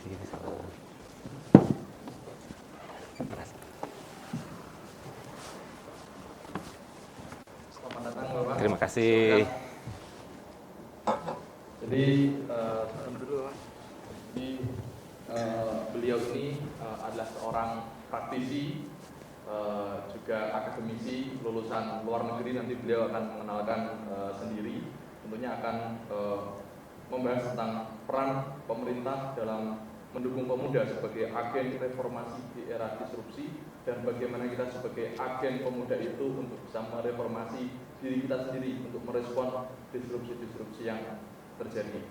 Selamat datang Bapak. Terima kasih. Jadi beliau ini adalah seorang praktisi, juga akademisi lulusan luar negeri. Nanti beliau akan mengenalkan sendiri. Tentunya akan membahas tentang peran pemerintah dalam mendukung pemuda sebagai agen reformasi di era disrupsi, dan bagaimana kita sebagai agen pemuda itu untuk bisa mereformasi diri kita sendiri untuk merespon disrupsi-disrupsi yang terjadi.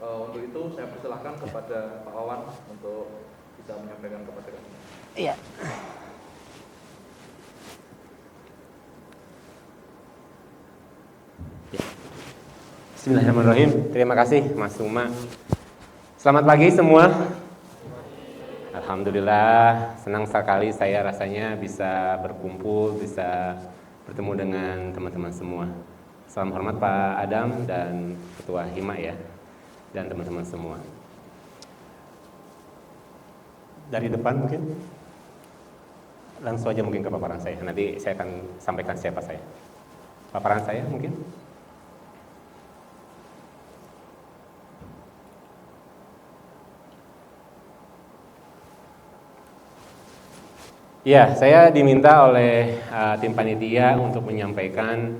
Untuk itu saya persilahkan kepada Pak Wawan untuk bisa menyampaikan kepada kami. Iya. Bismillahirrahmanirrahim. Terima kasih Mas Uma. Selamat pagi semua. Alhamdulillah, senang sekali saya rasanya bisa berkumpul, bisa bertemu dengan teman-teman semua. Salam hormat Pak Adam dan Ketua Hima ya, dan teman-teman semua. Dari depan mungkin, langsung aja mungkin ke paparan saya. Nanti saya akan sampaikan siapa saya. Paparan saya mungkin. Ya, saya diminta oleh tim panitia untuk menyampaikan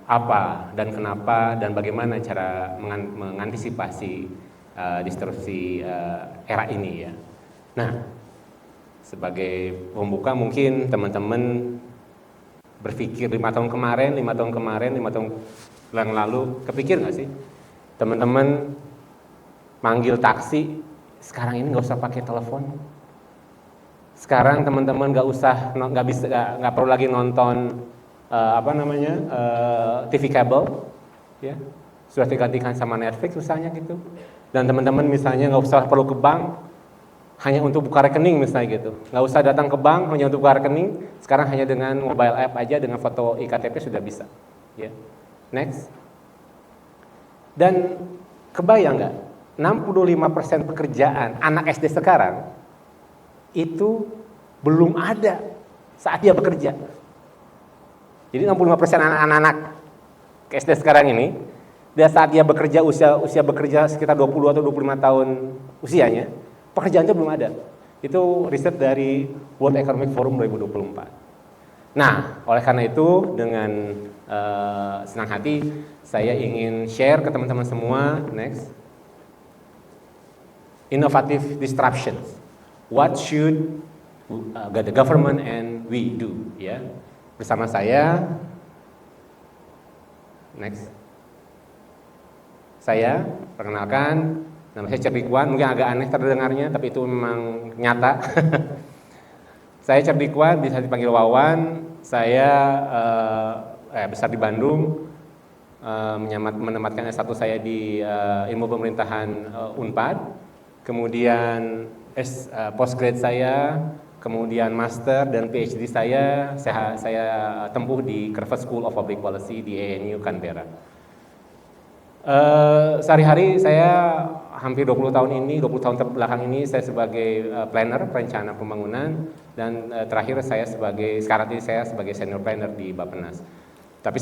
apa dan kenapa dan bagaimana cara mengantisipasi disrupsi era ini ya. Nah, sebagai pembuka mungkin teman-teman berpikir 5 tahun kemarin, 5 tahun yang lalu, kepikir nggak sih teman-teman manggil taksi sekarang ini nggak usah pakai telepon. Sekarang teman-teman nggak perlu lagi nonton TV kabel, ya sudah digantikan sama Netflix misalnya gitu. Dan teman-teman misalnya nggak usah perlu ke bank, hanya untuk buka rekening misalnya gitu. Nggak usah datang ke bank hanya untuk buka rekening. Sekarang hanya dengan mobile app aja dengan foto iktp sudah bisa. Ya, next. Dan kebayang nggak? 65% pekerjaan anak SD sekarang itu belum ada saat dia bekerja. Jadi 65% anak-anak SD sekarang ini, dia saat dia bekerja usia bekerja sekitar 20 atau 25 tahun usianya, pekerjaan itu belum ada. Itu riset dari World Economic Forum 2024. Nah, oleh karena itu dengan senang hati saya ingin share ke teman-teman semua. Next, innovative disruptions. What should the government and we do? Ya, bersama saya. Next, saya perkenalkan, nama saya Cerdikwan. Mungkin agak aneh terdengarnya, tapi itu memang nyata. Saya Cerdikwan, bisa dipanggil Wawan. Saya besar di Bandung, menempatkan S1 saya di ilmu pemerintahan Unpad. Kemudian postgrad saya, kemudian master dan PhD saya tempuh di Curve School of Public Policy di ANU Canberra. Sehari-hari saya hampir 20 tahun terbelakang ini saya sebagai planner perencana pembangunan, dan terakhir sekarang ini saya sebagai senior planner di Bappenas. Tapi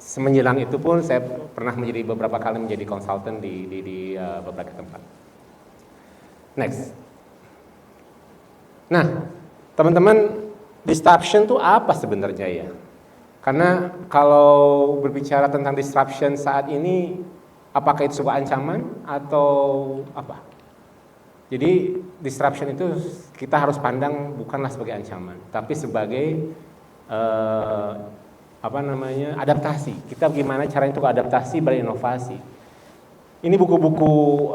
semenjelang itu pun saya pernah beberapa kali menjadi konsultan di beberapa tempat. Next. Nah, teman-teman, disruption itu apa sebenarnya ya? Karena kalau berbicara tentang disruption saat ini, apakah itu sebuah ancaman atau apa? Jadi disruption itu kita harus pandang bukanlah sebagai ancaman, tapi sebagai adaptasi. Kita gimana caranya untuk adaptasi berinovasi. Ini buku-buku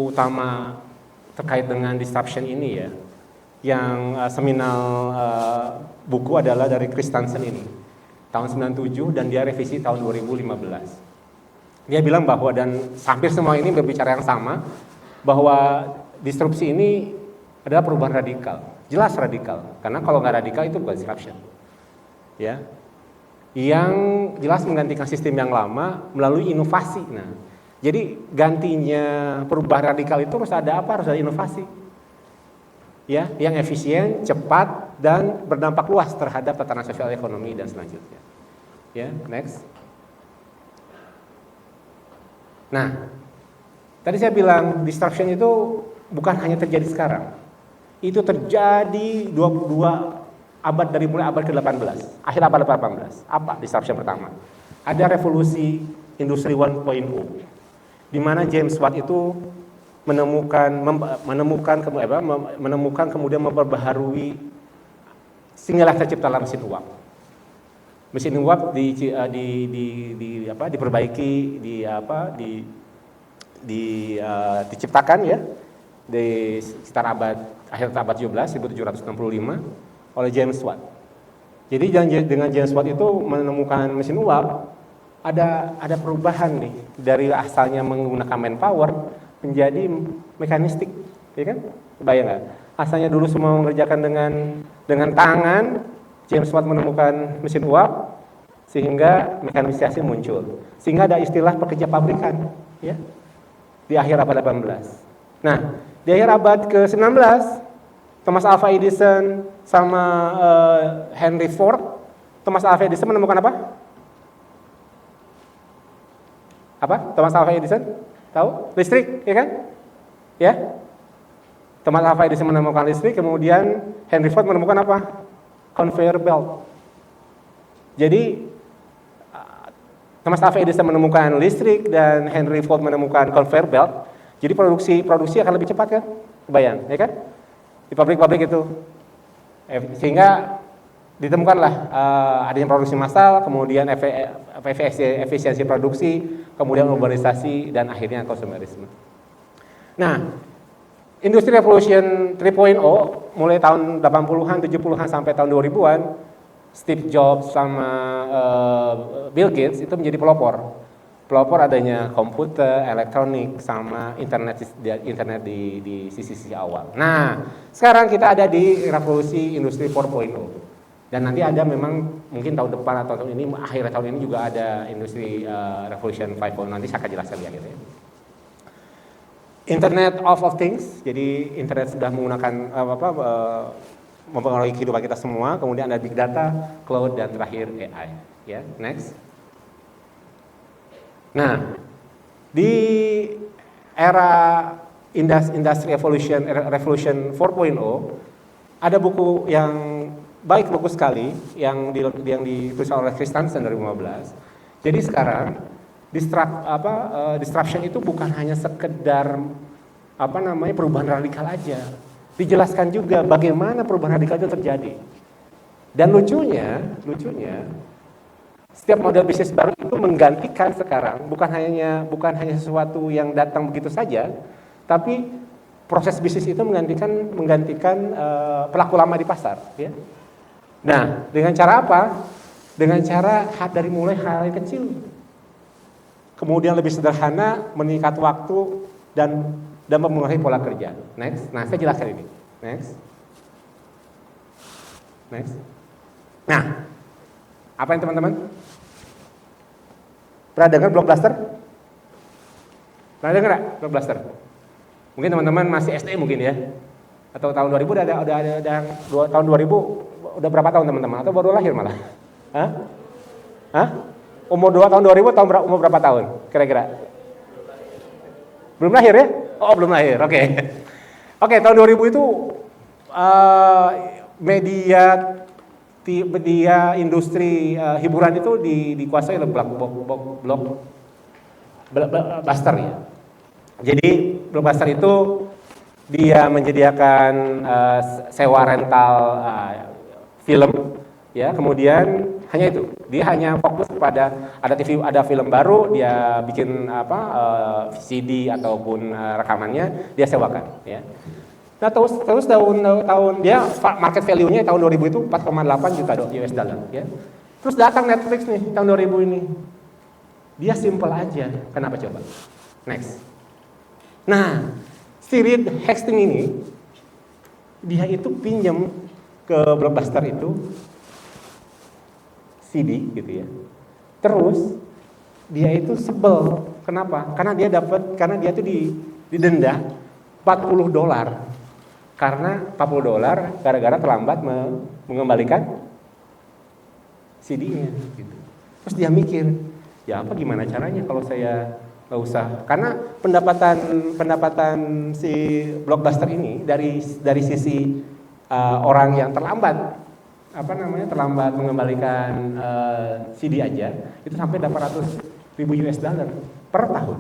utama terkait dengan disruption ini ya. Yang seminal buku adalah dari Christensen ini, tahun 97, dan dia revisi tahun 2015. Dia bilang bahwa, dan hampir semua ini berbicara yang sama, bahwa disrupsi ini adalah perubahan radikal. Jelas radikal, karena kalau nggak radikal itu bukan disruption. Ya, yang jelas menggantikan sistem yang lama melalui inovasi. Nah, Jadi gantinya perubahan radikal itu harus ada apa? Harus ada inovasi. Ya, yang efisien, cepat, dan berdampak luas terhadap tatanan sosial ekonomi dan selanjutnya. Ya, next. Nah, tadi saya bilang disruption itu bukan hanya terjadi sekarang. Itu terjadi 22 abad dari mulai abad ke-18, akhir abad ke-18. Apa disruption pertama? Ada revolusi industri 1.0 di mana James Watt itu menemukan kemudian memperbaharui sehinggalah terciptalah mesin uap. Mesin uap diperbaiki, diciptakan ya di sekitar akhir abad 17, 1765 oleh James Watt. Jadi dengan James Watt itu menemukan mesin uap, ada perubahan nih dari asalnya menggunakan manpower menjadi mekanistik, ya kan? Kebayang nggak? Asalnya dulu semua mengerjakan dengan tangan, James Watt menemukan mesin uap sehingga mekanisasi muncul. Sehingga ada istilah pekerja pabrikan, ya. Di akhir abad 18. Nah, di akhir abad ke-19, Thomas Alva Edison sama Henry Ford. Thomas Alva Edison menemukan apa? Thomas Alva Edison? Tahu? Listrik, ya kan? Ya. Thomas Alva Edison menemukan listrik, kemudian Henry Ford menemukan apa? Conveyor belt. Jadi Thomas Alva Edison menemukan listrik dan Henry Ford menemukan conveyor belt. Jadi produksi akan lebih cepat kan? Kebayang, ya kan? Di pabrik-pabrik itu. Sehingga ditemukanlah adanya produksi massal, kemudian efisiensi produksi, kemudian urbanisasi, dan akhirnya konsumerisme. Nah, Industri Revolution 3.0 mulai tahun 80-an, 70-an sampai tahun 2000-an, Steve Jobs sama Bill Gates itu menjadi pelopor. Pelopor adanya komputer, elektronik, sama internet di sisi awal. Nah, sekarang kita ada di revolusi industri 4.0. Dan nanti ada memang mungkin tahun depan atau tahun ini, akhir tahun ini juga ada industri revolution 5.0. Nanti saya akan jelaskan di akhirnya. Internet of Things, jadi internet sudah menggunakan mempengaruhi kehidupan kita semua. Kemudian ada big data, cloud, dan terakhir AI. Ya, next. Nah, di era industri revolution 4.0 ada buku yang baik, bagus sekali yang ditulis oleh Christensen 2015. Jadi sekarang disruption itu bukan hanya sekedar perubahan radikal aja. Dijelaskan juga bagaimana perubahan radikal itu terjadi. Dan lucunya setiap model bisnis baru itu menggantikan sekarang bukan hanya sesuatu yang datang begitu saja, tapi proses bisnis itu menggantikan pelaku lama di pasar, ya. Nah, dengan cara apa? Dengan cara dari mulai hal yang kecil, kemudian lebih sederhana, meningkat waktu dan mempengaruhi pola kerja. Next. Nah, saya jelaskan ini. Next. Nah, apa yang teman-teman? Pernah dengar blockbuster? Pernah dengar nggak blockbuster? Mungkin teman-teman masih SD mungkin ya, atau tahun 2000 udah tahun 2000 udah berapa tahun teman-teman? Atau baru lahir malah? Hah? Umur 2 tahun 2000 umur berapa tahun? Kira-kira? Belum lahir ya? Oh, belum lahir. Oke. Oke, tahun 2000 itu media industri hiburan itu dikuasai oleh blockbuster ya. Jadi blockbuster itu dia menyediakan sewa rental film ya, kemudian hanya itu. Dia hanya fokus kepada ada film baru, dia bikin CD ataupun rekamannya, dia sewakan ya. Nah, terus tahun dia market value-nya tahun 2000 itu 4,8 juta US dollar ya. Terus datang Netflix nih tahun 2000 ini. Dia simple aja. Kenapa coba? Next. Nah, si Reed Hastings ini dia itu pinjam ke blockbuster itu CD gitu ya. Terus dia itu sebel Kenapa? Karena dia tuh didenda $40 karena $40 gara-gara terlambat mengembalikan CD-nya gitu. Terus dia mikir, ya apa gimana caranya kalau saya nggak usah, karena pendapatan si Blockbuster ini dari sisi orang yang terlambat mengembalikan CD aja itu sampai $800.000 per tahun.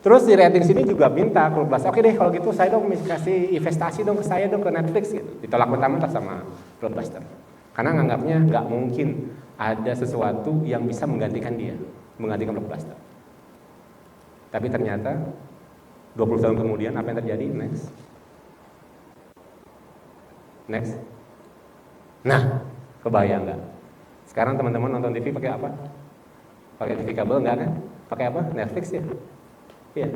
Terus di rating sini juga minta Club Blast, oke deh kalau gitu saya dong kasih investasi dong ke saya dong ke Netflix gitu. Ditolak mentah-mentah sama Blockbuster. Karena nganggapnya nggak mungkin ada sesuatu yang bisa menggantikan Blockbuster. Tapi ternyata 20 tahun kemudian apa yang terjadi? Next. Nah, kebayang nggak? Sekarang teman-teman nonton TV pakai apa? Pakai TV kabel nggak kan? Pakai apa? Netflix ya? Iya.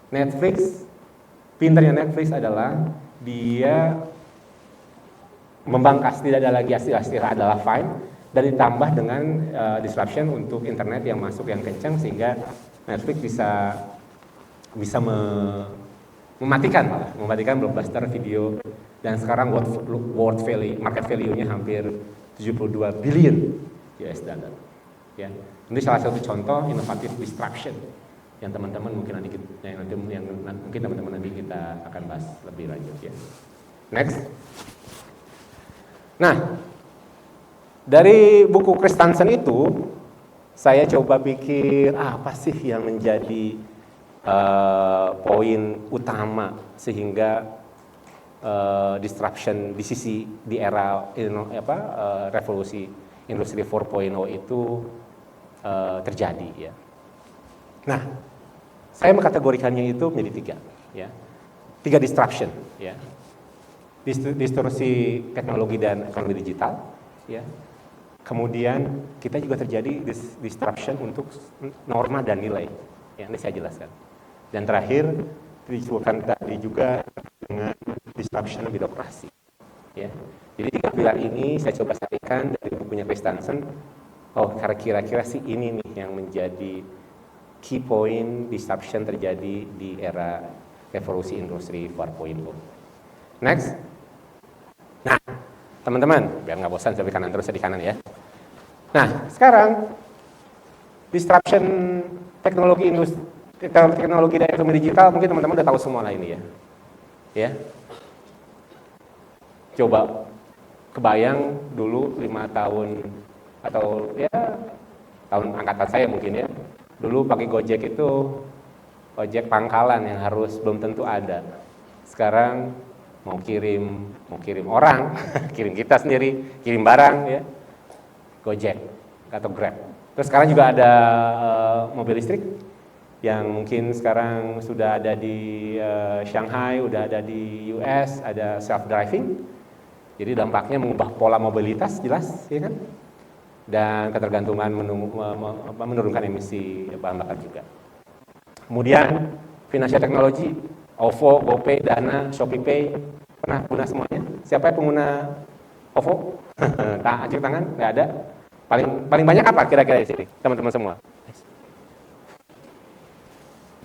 Netflix, pinternya Netflix adalah dia membangkas, tidak ada lagi istilah adalah fine, dan ditambah dengan disruption untuk internet yang masuk yang kencang sehingga Netflix bisa mematikan Blockbuster video, dan sekarang market value-nya hampir $72 billion. Ya. Ini salah satu contoh inovatif disruption yang teman-teman mungkin nanti kita akan bahas lebih lanjut ya. Next. Nah, dari buku Christensen itu saya coba pikir apa sih yang menjadi poin utama sehingga disruption di era revolusi industri 4.0 itu terjadi ya. Nah, saya mengkategorikannya itu menjadi 3 ya. 3 disruption ya. Distorsi teknologi dan ekonomi digital ya. Kemudian kita juga terjadi disruption untuk norma dan nilai. Ya, ini saya jelaskan. Dan terakhir disebutkan tadi juga dengan disruption birokrasi. Ya. Jadi 3 pilar ini saya coba sampaikan dari bukunya Christensen. Oh, kira-kira sih ini nih yang menjadi key point disruption terjadi di era revolusi industri 4.0. Next. Nah, teman-teman, biar nggak bosan saya di kanan terus, saya di kanan ya. Nah, sekarang disruption teknologi dan ekonomi digital mungkin teman-teman udah tahu semua lah ini ya. Ya. Coba kebayang dulu 5 tahun atau ya tahun angkatan saya mungkin ya. Dulu pakai Gojek itu ojek pangkalan yang belum tentu ada. Sekarang mau kirim orang, kirim kita sendiri, kirim barang ya, Gojek atau Grab. Terus sekarang juga ada mobil listrik yang mungkin sekarang sudah ada di Shanghai, udah ada di US, ada self driving. Jadi dampaknya mengubah pola mobilitas jelas, ya kan? Dan ketergantungan menurunkan emisi bahan bakar juga. Kemudian financial technology, OVO, GoPay, Dana, ShopeePay, pernah guna semuanya? Siapa yang pengguna OVO? Acik tangan? Nggak ada. Paling banyak apa kira-kira di sini, teman-teman semua?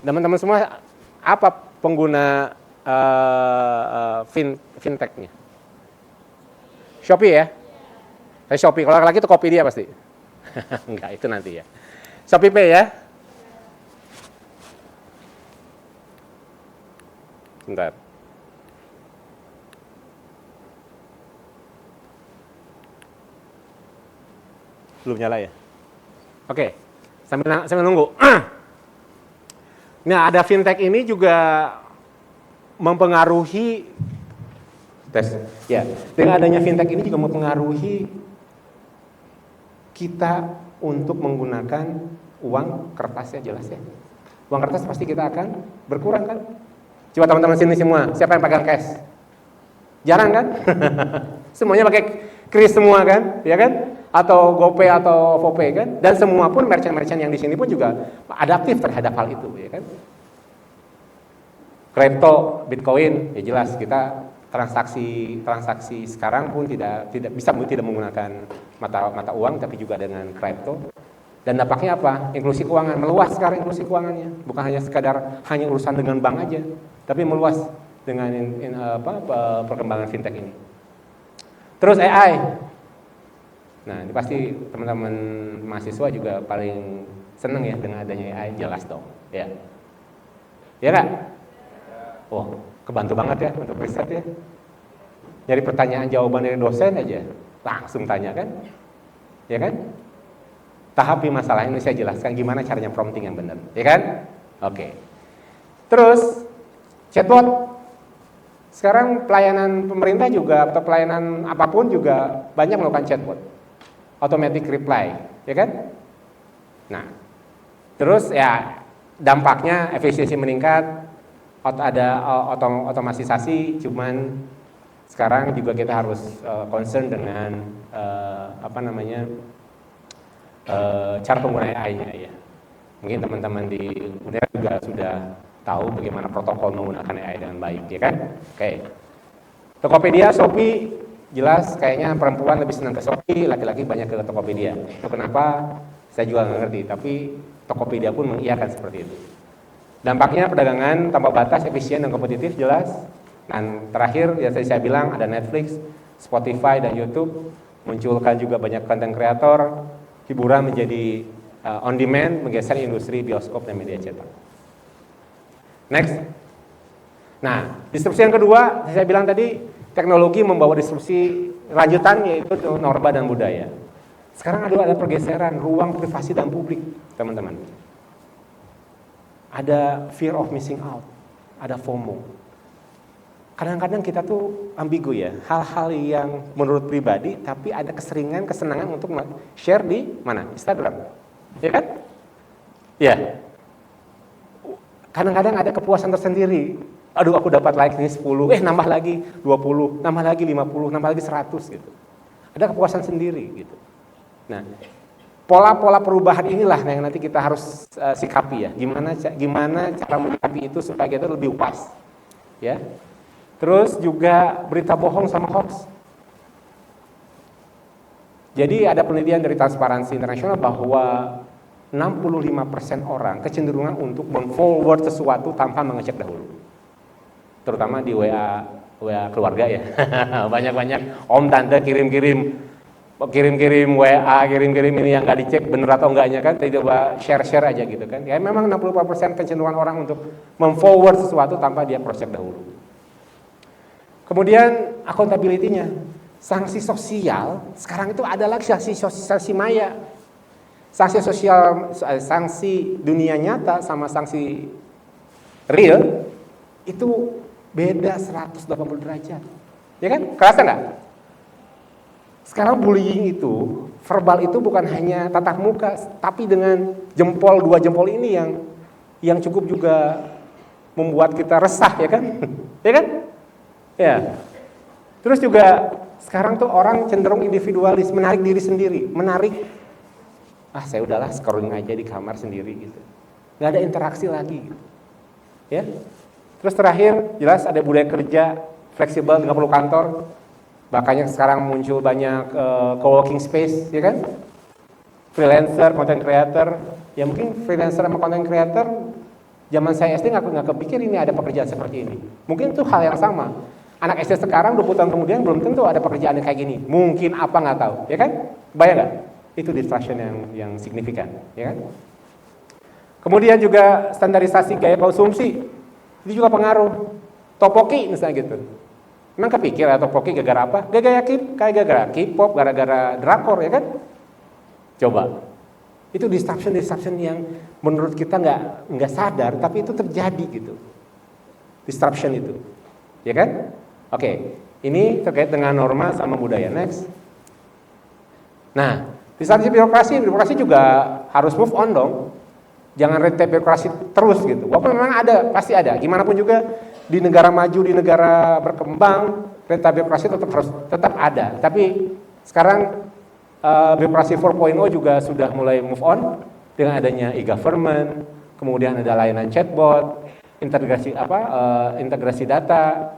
Teman-teman semua apa pengguna fintech-nya? Shopee ya? Shopee, kalau laki-laki itu kopi dia pasti. Enggak, itu nanti ya. ShopeePay ya? Bentar. Belum nyala ya? Oke, sambil nunggu. Nah, ada fintech ini juga mempengaruhi dengan adanya fintech ini juga mempengaruhi kita untuk menggunakan uang kertas ya, jelas ya. Uang kertas pasti kita akan berkurang kan? Coba teman-teman sini semua, siapa yang pegang cash? Jarang kan? Semuanya pakai kris semua kan, ya kan? Atau GoPay atau OVOPay kan? Dan semua pun merchant-merchant yang di sini pun juga adaptif terhadap hal itu, ya kan? Kripto, Bitcoin, ya jelas kita transaksi sekarang pun tidak menggunakan mata uang, tapi juga dengan kripto. Dan dampaknya apa? Inklusi keuangan meluas sekarang, inklusi keuangannya bukan hanya sekadar hanya urusan dengan bank aja, tapi meluas dengan perkembangan fintech ini. Terus AI. Nah, ini pasti teman-teman mahasiswa juga paling seneng ya dengan adanya AI, jelas dong, ya. Ya nggak? Oh, kebantu banget ya untuk riset ya. Nyari pertanyaan jawaban dari dosen aja, langsung tanya kan? Ya kan? Tapi masalah ini saya jelaskan gimana caranya prompting yang benar, ya kan? Oke. Terus chatbot. Sekarang pelayanan pemerintah juga atau pelayanan apapun juga banyak melakukan chatbot. Automatic reply, ya kan? Nah, terus ya dampaknya efisiensi meningkat, ada otomatisasi, cuman sekarang juga kita harus concern dengan cara penggunaan AI-nya ya. Mungkin teman-teman di UNER juga sudah tahu bagaimana protokol menggunakan AI dengan baik, ya kan? Oke. Tokopedia, Shopee, jelas kayaknya perempuan lebih senang ke Shopee, laki-laki banyak ke Tokopedia. Itu kenapa? Saya juga nggak ngerti, tapi Tokopedia pun mengiyakan seperti itu. Dampaknya perdagangan tanpa batas, efisien dan kompetitif jelas. Dan terakhir ya saya bilang ada Netflix, Spotify dan YouTube, munculkan juga banyak konten kreator, hiburan menjadi on demand, menggeser industri bioskop dan media cetak. Next. Nah, disrupsi yang kedua, saya bilang tadi, teknologi membawa disrupsi lanjutan yaitu norma dan budaya. Sekarang ada pergeseran ruang privasi dan publik, teman-teman. Ada fear of missing out, ada FOMO. Kadang-kadang kita tuh ambigu ya, hal-hal yang menurut pribadi, tapi ada keseringan, kesenangan untuk share di mana? Instagram, ya kan? Ya. Kadang-kadang ada kepuasan tersendiri. Aduh, aku dapat like ini 10, nambah lagi 20, nambah lagi 50, nambah lagi 100 gitu. Ada kepuasan sendiri gitu. Nah, pola-pola perubahan inilah yang nanti kita harus sikapi ya. Gimana cara menyikapi itu supaya kita lebih puas. Ya. Terus juga berita bohong sama hoax. Jadi ada penelitian dari Transparansi Internasional bahwa 65% orang kecenderungan untuk mem-forward sesuatu tanpa mengecek dahulu. Terutama di WA keluarga ya. Banyak-banyak om tante kirim-kirim WA, kirim-kirim ini yang nggak dicek bener atau enggaknya kan, coba share aja gitu kan. Ya memang 65% kecenderungan orang untuk mem-forward sesuatu tanpa dia cross-check dahulu. Kemudian accountability-nya. Sanksi sosial sekarang itu ada lagi sanksi maya. Sanksi sosial, sanksi dunia nyata sama sanksi real itu beda 180 derajat. Ya kan? Kerasa nggak? Sekarang bullying itu, verbal itu bukan hanya tatap muka, tapi dengan jempol, 2 jempol ini yang cukup juga membuat kita resah, ya kan? Ya kan? Ya. Terus juga sekarang tuh orang cenderung individualis, menarik diri sendiri, saya udahlah scrolling aja di kamar sendiri gitu. Nggak ada interaksi lagi gitu. Ya. Terus terakhir jelas ada budaya kerja fleksibel, nggak perlu kantor. Makanya sekarang muncul banyak co-working space, ya kan? Freelancer, content creator. Ya mungkin freelancer sama content creator zaman saya SD nggak kepikir ini ada pekerjaan seperti ini. Mungkin itu hal yang sama. Anak SD sekarang 20 tahun kemudian belum tentu ada pekerjaan yang kayak gini. Mungkin apa nggak tahu, ya kan? Bayang nggak? Itu disruption yang signifikan, ya kan? Kemudian juga standarisasi gaya konsumsi, itu juga pengaruh. Topoki misalnya gitu. Memang kepikir topoki gara-gara apa? Gara-gara K-pop, gara-gara drakor, ya kan? Coba. Itu disruption yang menurut kita nggak sadar, tapi itu terjadi gitu. Disruption itu, ya kan? Oke, ini terkait dengan norma sama budaya. Next. Nah, disrupsi birokrasi juga harus move on dong. Jangan red tape birokrasi terus gitu. Walaupun memang ada, pasti ada. Gimana pun juga di negara maju, di negara berkembang, red tape birokrasi tetap ada. Tapi sekarang birokrasi 4.0 juga sudah mulai move on dengan adanya e-government, kemudian ada layanan chatbot, integrasi data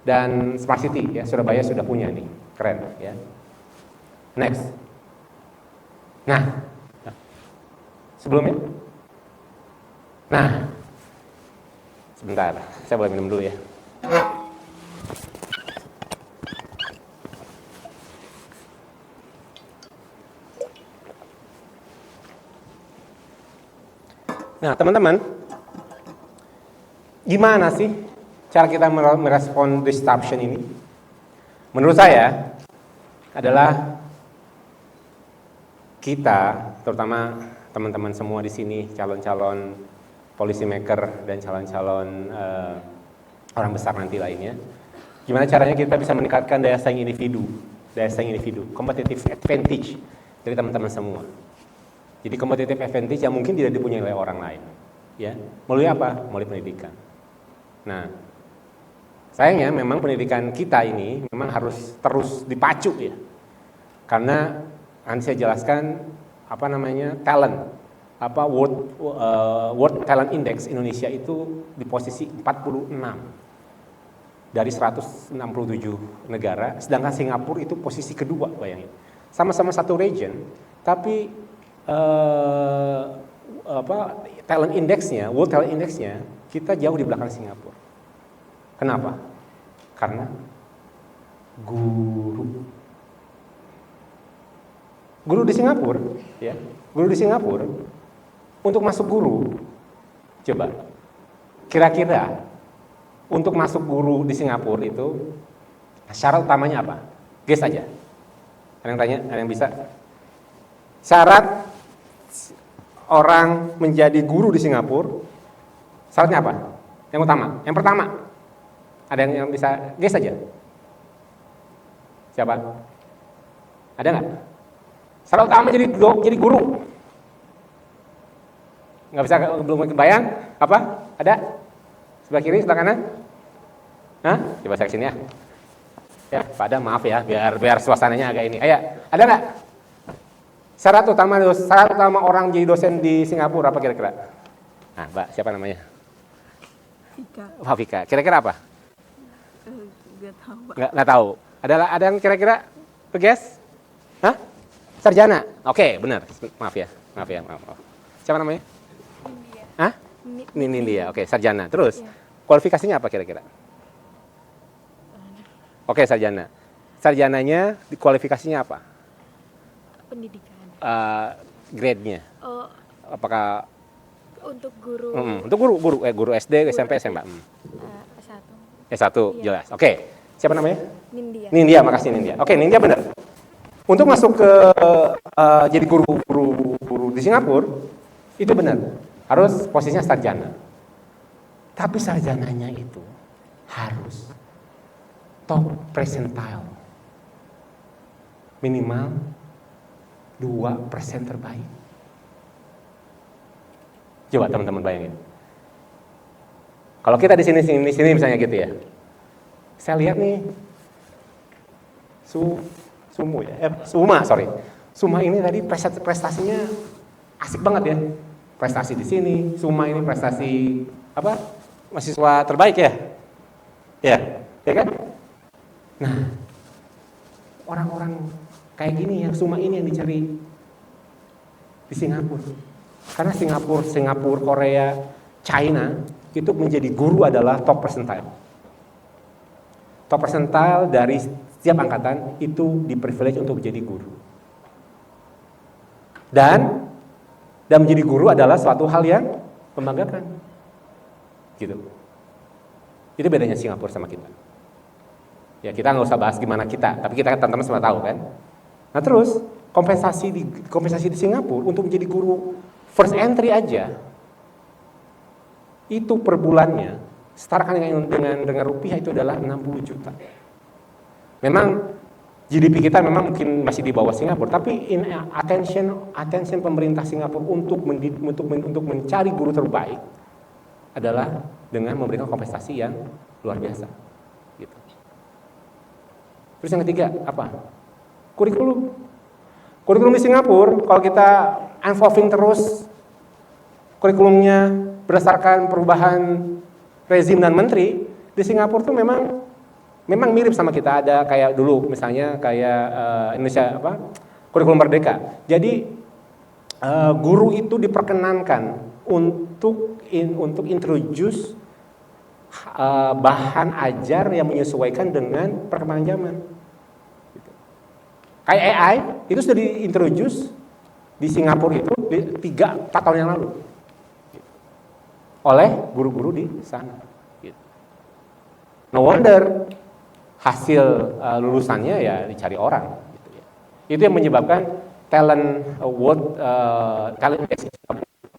dan smart city ya. Surabaya sudah punya nih, keren ya. Next. Nah, sebelumnya? Nah, sebentar, saya boleh minum dulu ya. Nah, teman-teman, gimana sih cara kita merespon disruption ini? Menurut saya adalah kita, terutama teman-teman semua di sini, calon-calon policy maker dan calon-calon orang besar nanti lainnya, gimana caranya kita bisa meningkatkan daya saing individu, competitive advantage dari teman-teman semua. Jadi competitive advantage yang mungkin tidak dipunyai oleh orang lain, ya. Melalui apa? Melalui pendidikan. Nah, sayangnya memang pendidikan kita ini memang harus terus dipacu ya. Karena nanti saya jelaskan apa namanya talent, World Talent Index Indonesia itu di posisi 46 dari 167 negara, sedangkan Singapura itu posisi kedua, bayangin. Sama-sama satu region, tapi talent indexnya, World Talent Indexnya kita jauh di belakang Singapura. Kenapa? Karena guru di Singapura, ya, guru di Singapura untuk masuk guru, coba kira-kira untuk masuk guru di Singapura itu syarat utamanya apa? Guess aja. Ada yang tanya? Ada yang bisa? Syarat orang menjadi guru di Singapura, syaratnya apa? Yang utama, yang pertama, ada yang bisa guess aja? Siapa? Ada nggak? Syarat utama jadi guru. Nggak bisa, belum kebayang? Apa? Ada? Sebelah kiri, sebelah kanan? Hah? Coba saya kesini ya. Ya, pada maaf ya, biar suasananya agak ini. Ayo, ada nggak? Syarat utama orang jadi dosen di Singapura apa kira-kira? Nah, Mbak, siapa namanya? Vika. Wah, Vika. Kira-kira apa? Nggak tahu, Pak. Nggak tahu. Ada yang kira-kira? Guess? Hah? Sarjana? Oke, benar. Maaf. Siapa namanya? India. Hah? Nindya. Oke, sarjana. Terus, Iya. kualifikasinya apa kira-kira? Oke, sarjana. Sarjananya, kualifikasinya apa? Pendidikan. Grade-nya? Oh, Apakah untuk guru untuk guru SD, SMP, SMA? S1. S1, Iya. jelas. Oke. Siapa namanya? Nindya. Nindya, makasih Nindya. Oke, Nindya benar. Untuk masuk ke jadi guru di Singapura itu benar. Harus posisinya sarjana. Tapi sarjananya itu harus top percentile. Minimal 2% terbaik. Coba teman-teman bayangin. Kalau kita di sini misalnya gitu ya. Saya lihat nih Suma ini tadi prestasinya asik banget ya. Prestasi di sini, Suma ini prestasi apa? Mahasiswa terbaik ya. Ya kan? Nah, orang-orang kayak gini yang Suma ini yang dicari di Singapura. Karena Singapura, Korea, China itu menjadi guru adalah top percentile. Top percentile dari setiap angkatan itu di-privilege untuk menjadi guru. Dan menjadi guru adalah suatu hal yang membanggakan. Gitu. Itu bedanya Singapura sama kita. Ya, kita nggak usah bahas gimana kita, tapi kita teman-teman semua tahu kan. Nah, terus kompensasi di Singapura untuk menjadi guru first entry aja itu per bulannya setarakan dengan rupiah itu adalah 60 juta. Memang GDP kita memang mungkin masih di bawah Singapura, tapi attention pemerintah Singapura untuk mencari guru terbaik adalah dengan memberikan kompensasi yang luar biasa. Gitu. Terus yang ketiga apa? Kurikulum di Singapura kalau kita evolving terus kurikulumnya berdasarkan perubahan rezim dan menteri di Singapura tuh memang mirip sama kita. Ada kayak dulu misalnya kayak Indonesia kurikulum merdeka. Jadi guru itu diperkenankan untuk introduce bahan ajar yang menyesuaikan dengan perkembangan zaman. Gitu. Kayak AI itu sudah diintroduce di Singapura itu 3-4 tahun yang lalu oleh guru-guru di sana. Gitu. No wonder hasil lulusannya ya dicari orang. Gitu ya. Itu yang menyebabkan talent award, talent index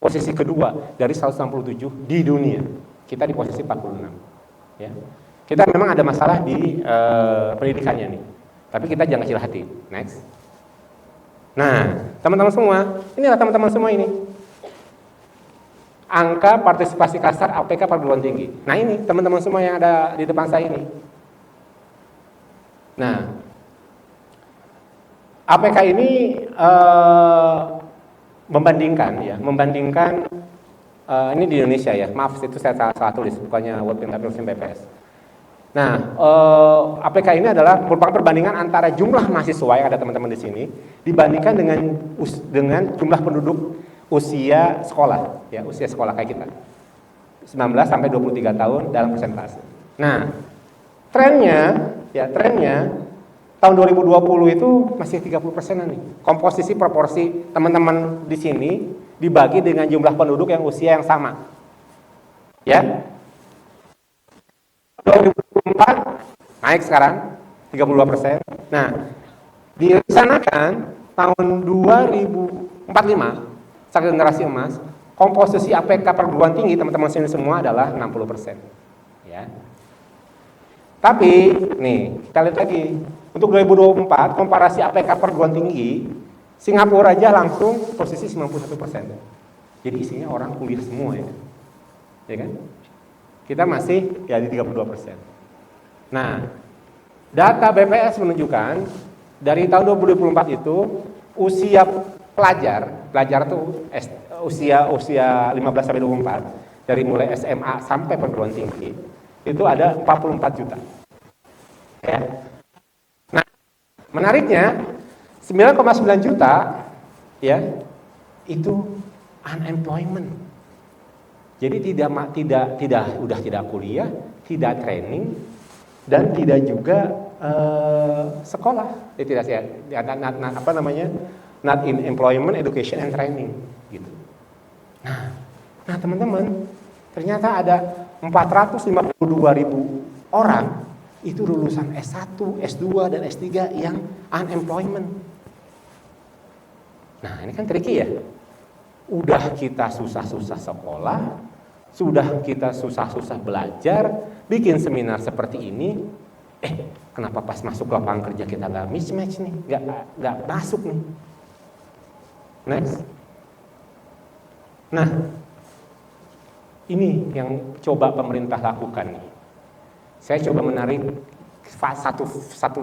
posisi kedua dari 167 di dunia. Kita di posisi 46. Ya. Kita memang ada masalah di pendidikannya nih. Tapi kita jangan kecil hati. Next. Nah, teman-teman semua, inilah teman-teman semua ini. Angka partisipasi kasar APK perguruan tinggi. Nah ini teman-teman semua yang ada di depan saya ini. Nah, APK ini membandingkan ini di Indonesia ya. Maaf itu saya salah tulis, bukannya World Intervention BPS. Nah, APK ini adalah merupakan perbandingan antara jumlah mahasiswa yang ada teman-teman di sini dibandingkan dengan jumlah penduduk usia sekolah, ya usia sekolah kayak kita, 19 sampai 23 tahun dalam persentase. Nah, trennya tahun 2020 itu masih 30%-an nih. Komposisi proporsi teman-teman di sini dibagi dengan jumlah penduduk yang usia yang sama. Ya. 2024 naik sekarang 32%. Nah, direncanakan tahun 2045 saat generasi emas, komposisi APK perguruan tinggi teman-teman sini semua adalah 60%. Ya. Tapi nih, kita lihat lagi untuk 2024 komparasi APK perguruan tinggi, Singapura aja langsung posisi 91%. Jadi isinya orang kuliah semua ya. Ya kan? Kita masih ya di 32%. Nah, data BPS menunjukkan dari tahun 2024 itu usia pelajar itu usia 15 sampai 24 dari mulai SMA sampai perguruan tinggi itu ada 44 juta. Ya. Nah, menariknya 9,9 juta ya itu unemployment. Jadi tidak kuliah, tidak training, dan tidak juga sekolah. Not in employment, education, and training. Gitu. Nah teman-teman, ternyata ada 452.000 orang itu lulusan S1, S2, dan S3 yang unemployment. Nah ini kan tricky ya. Udah kita susah-susah sekolah, sudah kita susah-susah belajar, bikin seminar seperti ini, kenapa pas masuk lapangan kerja kita nggak mismatch nih, nggak masuk nih. Next. Nah, ini yang coba pemerintah lakukan nih. Saya coba menarik satu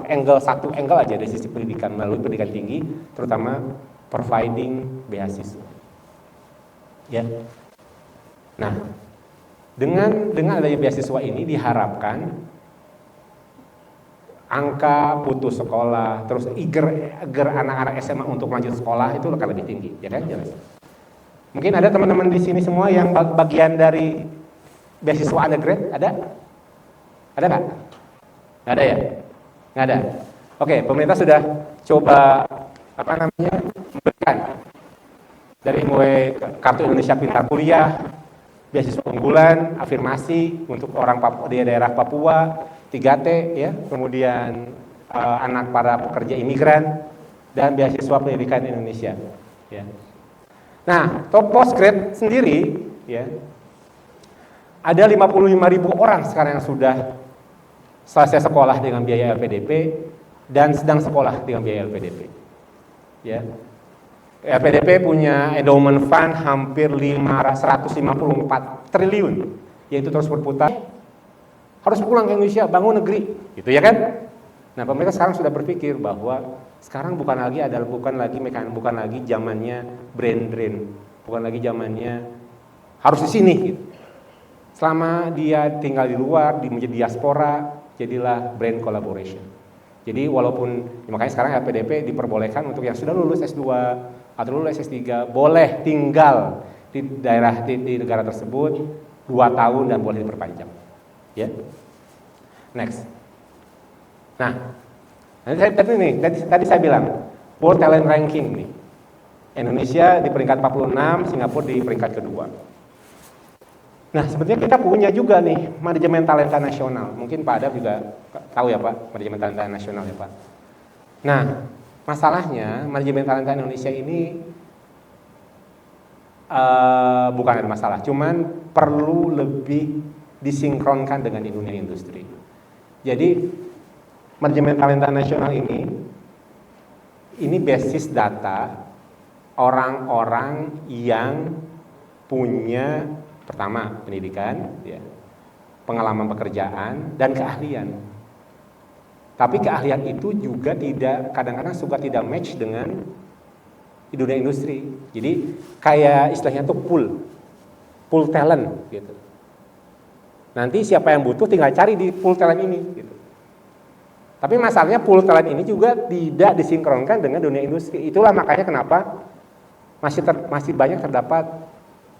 angle aja dari sisi pendidikan melalui pendidikan tinggi, terutama providing beasiswa. Ya. Nah, dengan adanya beasiswa ini diharapkan angka putus sekolah, terus eager anak-anak SMA untuk lanjut sekolah itu akan lebih tinggi, ya kan? Jelas. Mungkin ada teman-teman di sini semua yang bagian dari beasiswa undergrad, ada? Ada nggak? Nggak ada ya? Nggak ada. Oke, pemerintah sudah coba memberikan dari mulai kartu Indonesia Pintar Kuliah, beasiswa unggulan, afirmasi untuk orang di daerah Papua, 3T ya, kemudian anak para pekerja imigran dan beasiswa pendidikan Indonesia. Ya. Nah, top postgrad sendiri ya ada 55.000 orang sekarang yang sudah selesai sekolah dengan biaya LPDP dan sedang sekolah dengan biaya LPDP. Ya. LPDP punya endowment fund hampir 154 triliun, yaitu terus berputar. Harus pulang ke Indonesia, bangun negeri, gitu ya kan? Nah, pemerintah sekarang sudah berpikir bahwa sekarang bukan lagi zamannya brain drain, bukan lagi zamannya harus di sini. Gitu. Selama dia tinggal di luar, menjadi diaspora, jadilah brain collaboration. Jadi walaupun makanya sekarang LPDP diperbolehkan untuk yang sudah lulus S2, atau lulus S3 boleh tinggal di daerah di negara tersebut 2 tahun dan boleh diperpanjang. Ya. Next. Nah, tadi saya bilang World Talent Ranking nih. Indonesia di peringkat 46, Singapura di peringkat kedua. Nah, sebetulnya kita punya juga nih manajemen talenta nasional. Mungkin Pak Adab juga tahu ya Pak, manajemen talenta nasional ya Pak. Nah, masalahnya manajemen talenta Indonesia ini bukan ada masalah, cuman perlu lebih disinkronkan dengan dunia industri. Jadi manajemen talenta nasional ini basis data orang-orang yang punya pertama pendidikan, ya, pengalaman pekerjaan dan keahlian. Tapi keahlian itu juga kadang-kadang suka tidak match dengan dunia industri. Jadi kayak istilahnya tuh pool talent gitu. Nanti siapa yang butuh tinggal cari di pool talent ini gitu. Tapi masalahnya pool talent ini juga tidak disinkronkan dengan dunia industri. Itulah makanya kenapa masih banyak terdapat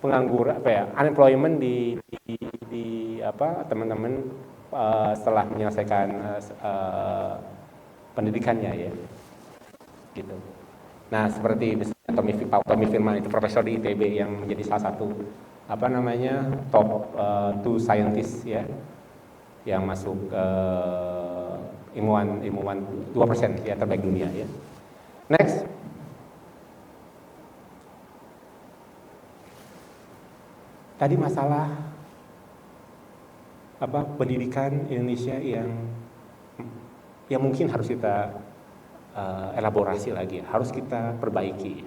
pengangguran, unemployment di teman-teman setelah menyelesaikan pendidikannya ya. Gitu. Nah, seperti misalnya Tommy Firman itu profesor di ITB yang menjadi salah satu top 2 scientist ya, yang masuk ilmuwan 2% ya terbaik dunia ya. Next. Tadi masalah pendidikan Indonesia yang mungkin harus kita elaborasi lagi, harus kita perbaiki.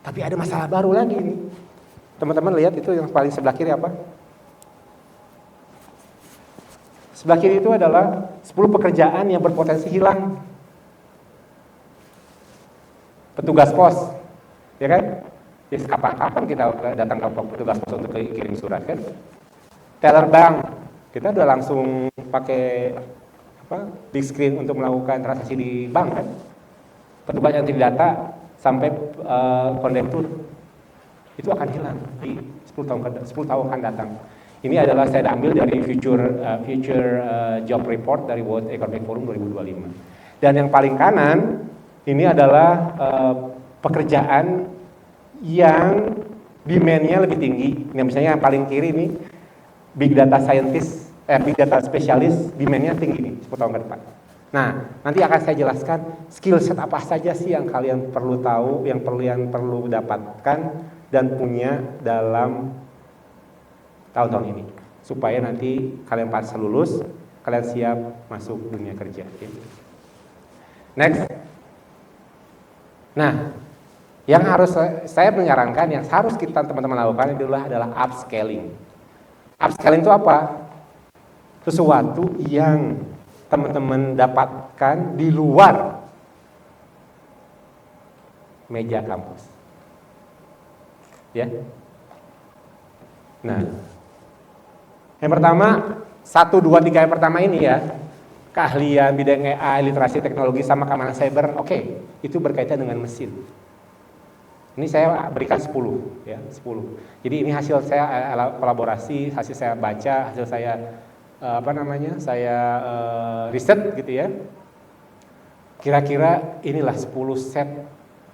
Tapi ada masalah baru lagi nih. Teman-teman lihat itu yang paling sebelah kiri apa? Sebelah kiri itu adalah 10 pekerjaan yang berpotensi hilang. Petugas pos, ya kan? Jadi kapan kita datang ke petugas pos untuk kirim surat kan? Teller bank, kita udah langsung pakai big screen untuk melakukan transaksi di bank kan? Petugas yang tidak data sampai kondektur itu akan hilang di 10 tahun akan datang. Ini adalah saya ambil dari future job report dari World Economic Forum 2025. Dan yang paling kanan ini adalah pekerjaan yang demand-nya lebih tinggi. Nah, misalnya yang paling kiri ini big data scientist, big data specialist, demand-nya tinggi nih 10 tahun ke depan. Nah, nanti akan saya jelaskan skill set apa saja sih yang kalian perlu tahu, yang perlu dapatkan dan punya dalam tahun-tahun ini, supaya nanti kalian pas lulus, kalian siap masuk dunia kerja. Next. Nah, yang harus saya menyarankan, yang harus kita teman-teman lakukan adalah upscaling. Upscaling itu apa? Sesuatu yang teman-teman dapatkan di luar meja kampus. Ya. Nah, yang pertama 1, 2, 3 yang pertama ini ya, keahlian bidang AI, literasi teknologi sama keamanan cyber, oke, itu berkaitan dengan mesin. Ini saya berikan 10 ya, 10. Jadi ini hasil saya kolaborasi, hasil saya baca, hasil saya riset gitu ya. Kira-kira inilah 10 set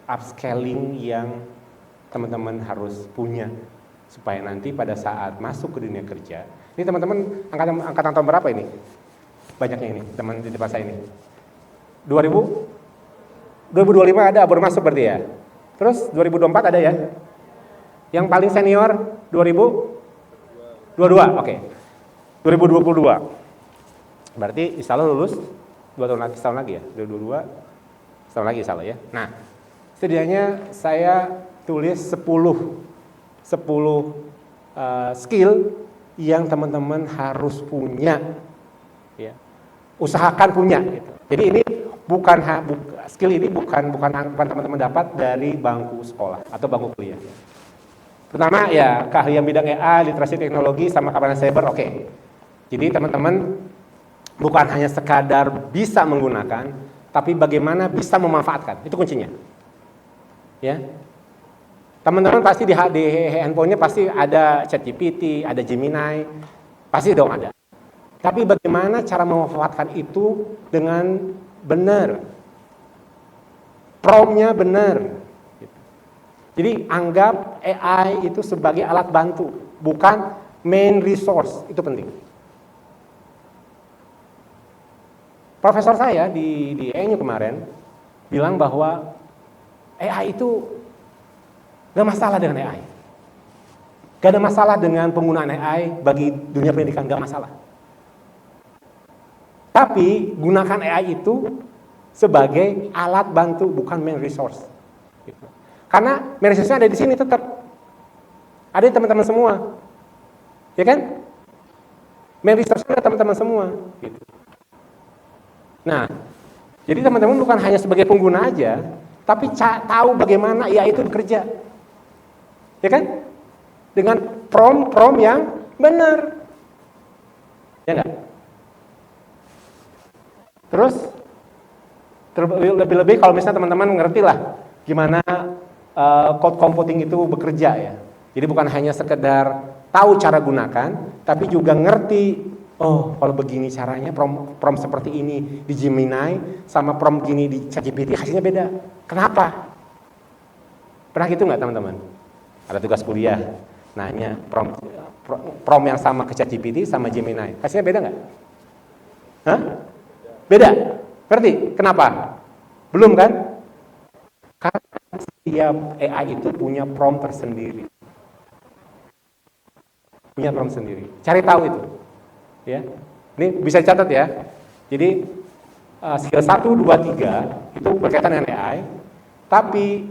upscaling yang teman-teman harus punya supaya nanti pada saat masuk ke dunia kerja. Ini teman-teman angkatan tahun berapa ini? Banyaknya ini, teman di depan saya ini. 2025 ada baru masuk berarti ya. Terus 2024 ada ya? Yang paling senior 2022, oke. 2022. Berarti insya Allah lulus 2 tahun lagi, setahun lagi ya? 2022, setahun lagi insya Allah ya. Nah, setidaknya saya tulis 10 skill yang teman-teman harus punya, ya. Usahakan punya. Gitu. Jadi ini skill ini bukan teman-teman dapat dari bangku sekolah atau bangku kuliah. Pertama ya keahlian bidang AI, literasi teknologi sama keamanan cyber, oke. Jadi teman-teman bukan hanya sekadar bisa menggunakan, tapi bagaimana bisa memanfaatkan, itu kuncinya. Ya. Teman-teman pasti di handphonenya pasti ada ChatGPT, ada Gemini, pasti dong ada. Tapi bagaimana cara memanfaatkan itu dengan benar? Prompt-nya benar. Jadi anggap AI itu sebagai alat bantu, bukan main resource. Itu penting. Profesor saya di ENU kemarin bilang bahwa AI itu gak masalah dengan AI. Gak ada masalah dengan penggunaan AI bagi dunia pendidikan, gak masalah. Tapi gunakan AI itu sebagai alat bantu, bukan main resource. Karena main resource-nya ada di sini tetap. Ada di teman-teman semua. Ya kan? Main resource-nya ada teman-teman semua. Gitu. Nah, jadi teman-teman bukan hanya sebagai pengguna aja, tapi tahu bagaimana AI itu bekerja. Ya kan? Dengan prompt yang benar. Ya enggak? Terus lebih-lebih kalau misalnya teman-teman mengerti lah gimana code computing itu bekerja ya. Jadi bukan hanya sekedar tahu cara gunakan, tapi juga ngerti, oh kalau begini caranya prompt seperti ini di Gemini sama prompt gini di ChatGPT hasilnya beda. Kenapa? Pernah gitu nggak teman-teman? Ada tugas kuliah, nanya prompt yang sama ke ChatGPT sama Gemini, hasilnya beda nggak? Hah? Beda? Ngerti? Kenapa? Belum kan? Karena setiap AI itu punya prompt tersendiri. Punya prompt sendiri. Cari tahu itu. Ya. Ini bisa dicatat ya. Jadi skill 1, 2, 3 itu berkaitan dengan AI. Tapi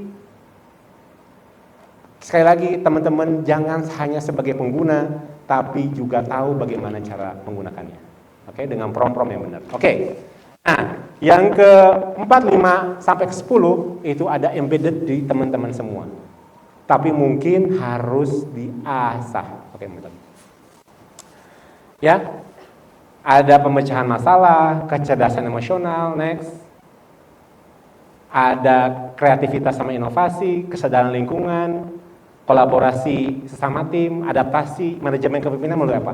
sekali lagi teman-teman jangan hanya sebagai pengguna, tapi juga tahu bagaimana cara menggunakannya. Oke, dengan prompt-prompt yang benar. Oke. Nah, yang ke-4, 5 sampai ke 10 itu ada embedded di teman-teman semua. Tapi mungkin harus diasah. Oke, teman-teman. Ya. Ada pemecahan masalah, kecerdasan emosional, next. Ada kreativitas sama inovasi, kesadaran lingkungan, kolaborasi sesama tim, adaptasi, manajemen kepemimpinan melalui apa?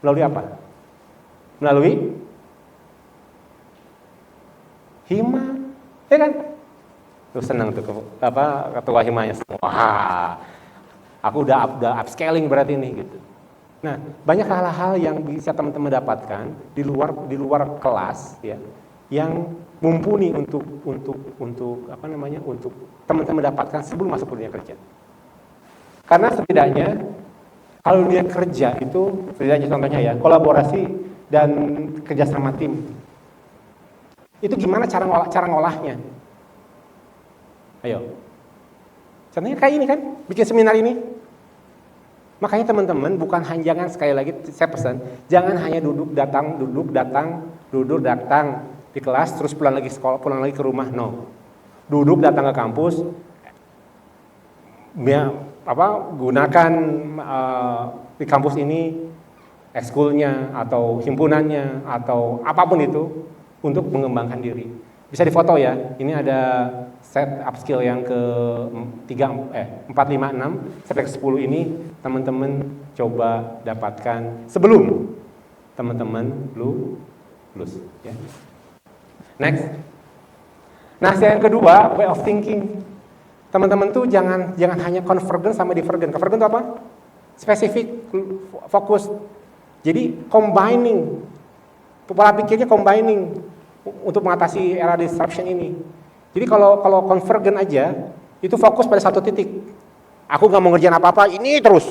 Melalui apa? Melalui hima, ya kan? Tuh senang tuh ketua himanya. Wah, aku udah upscaling berarti ini gitu. Nah, banyak hal-hal yang bisa teman-teman dapatkan di luar kelas ya, yang mumpuni untuk teman-teman dapatkan sebelum masuk ke dunia kerja. Karena setidaknya kalau dunia kerja itu, setidaknya contohnya ya, kolaborasi dan kerjasama tim. Itu gimana cara ngolahnya? Ayo. Contohnya kayak ini kan, bikin seminar ini. Makanya teman-teman bukan hanya, jangan sekali lagi saya pesan, jangan hanya duduk datang di kelas terus pulang lagi sekolah, pulang lagi ke rumah. No. Duduk datang ke kampus, gunakan di kampus ini ekskulnya atau himpunannya atau apapun itu untuk mengembangkan diri. Bisa difoto ya. Ini ada set upskill yang ke 4, 5, 6 sampai ke 10 ini teman-teman coba dapatkan sebelum teman-teman lulus ya. Next. Nah, yang kedua, way of thinking. Teman-teman tuh jangan hanya convergent sama divergent. Convergent itu apa? Spesifik, fokus. Jadi combining. Pola pikirnya combining untuk mengatasi era disruption ini. Jadi kalau convergent aja, itu fokus pada satu titik. Aku nggak mau ngerjain apa-apa, ini terus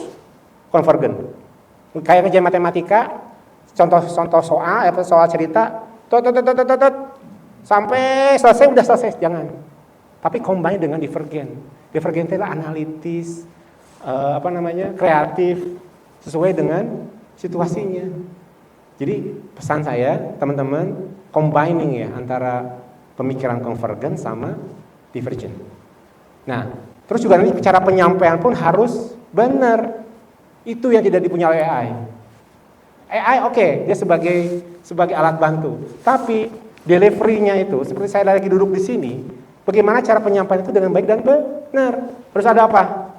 convergent. Kayak ngerjain matematika, contoh soal cerita, sampai selesai udah selesai, jangan. Tapi combine dengan divergent. Divergent itu analitis, kreatif, sesuai dengan situasinya. Jadi pesan saya, teman-teman, combining ya antara pemikiran convergent sama divergent. Nah, terus juga nanti cara penyampaian pun harus benar. Itu yang tidak dipunya oleh AI. AI oke, dia sebagai alat bantu. Tapi delivery-nya itu, seperti saya lagi duduk di sini, bagaimana cara penyampaian itu dengan baik dan benar. Harus ada apa?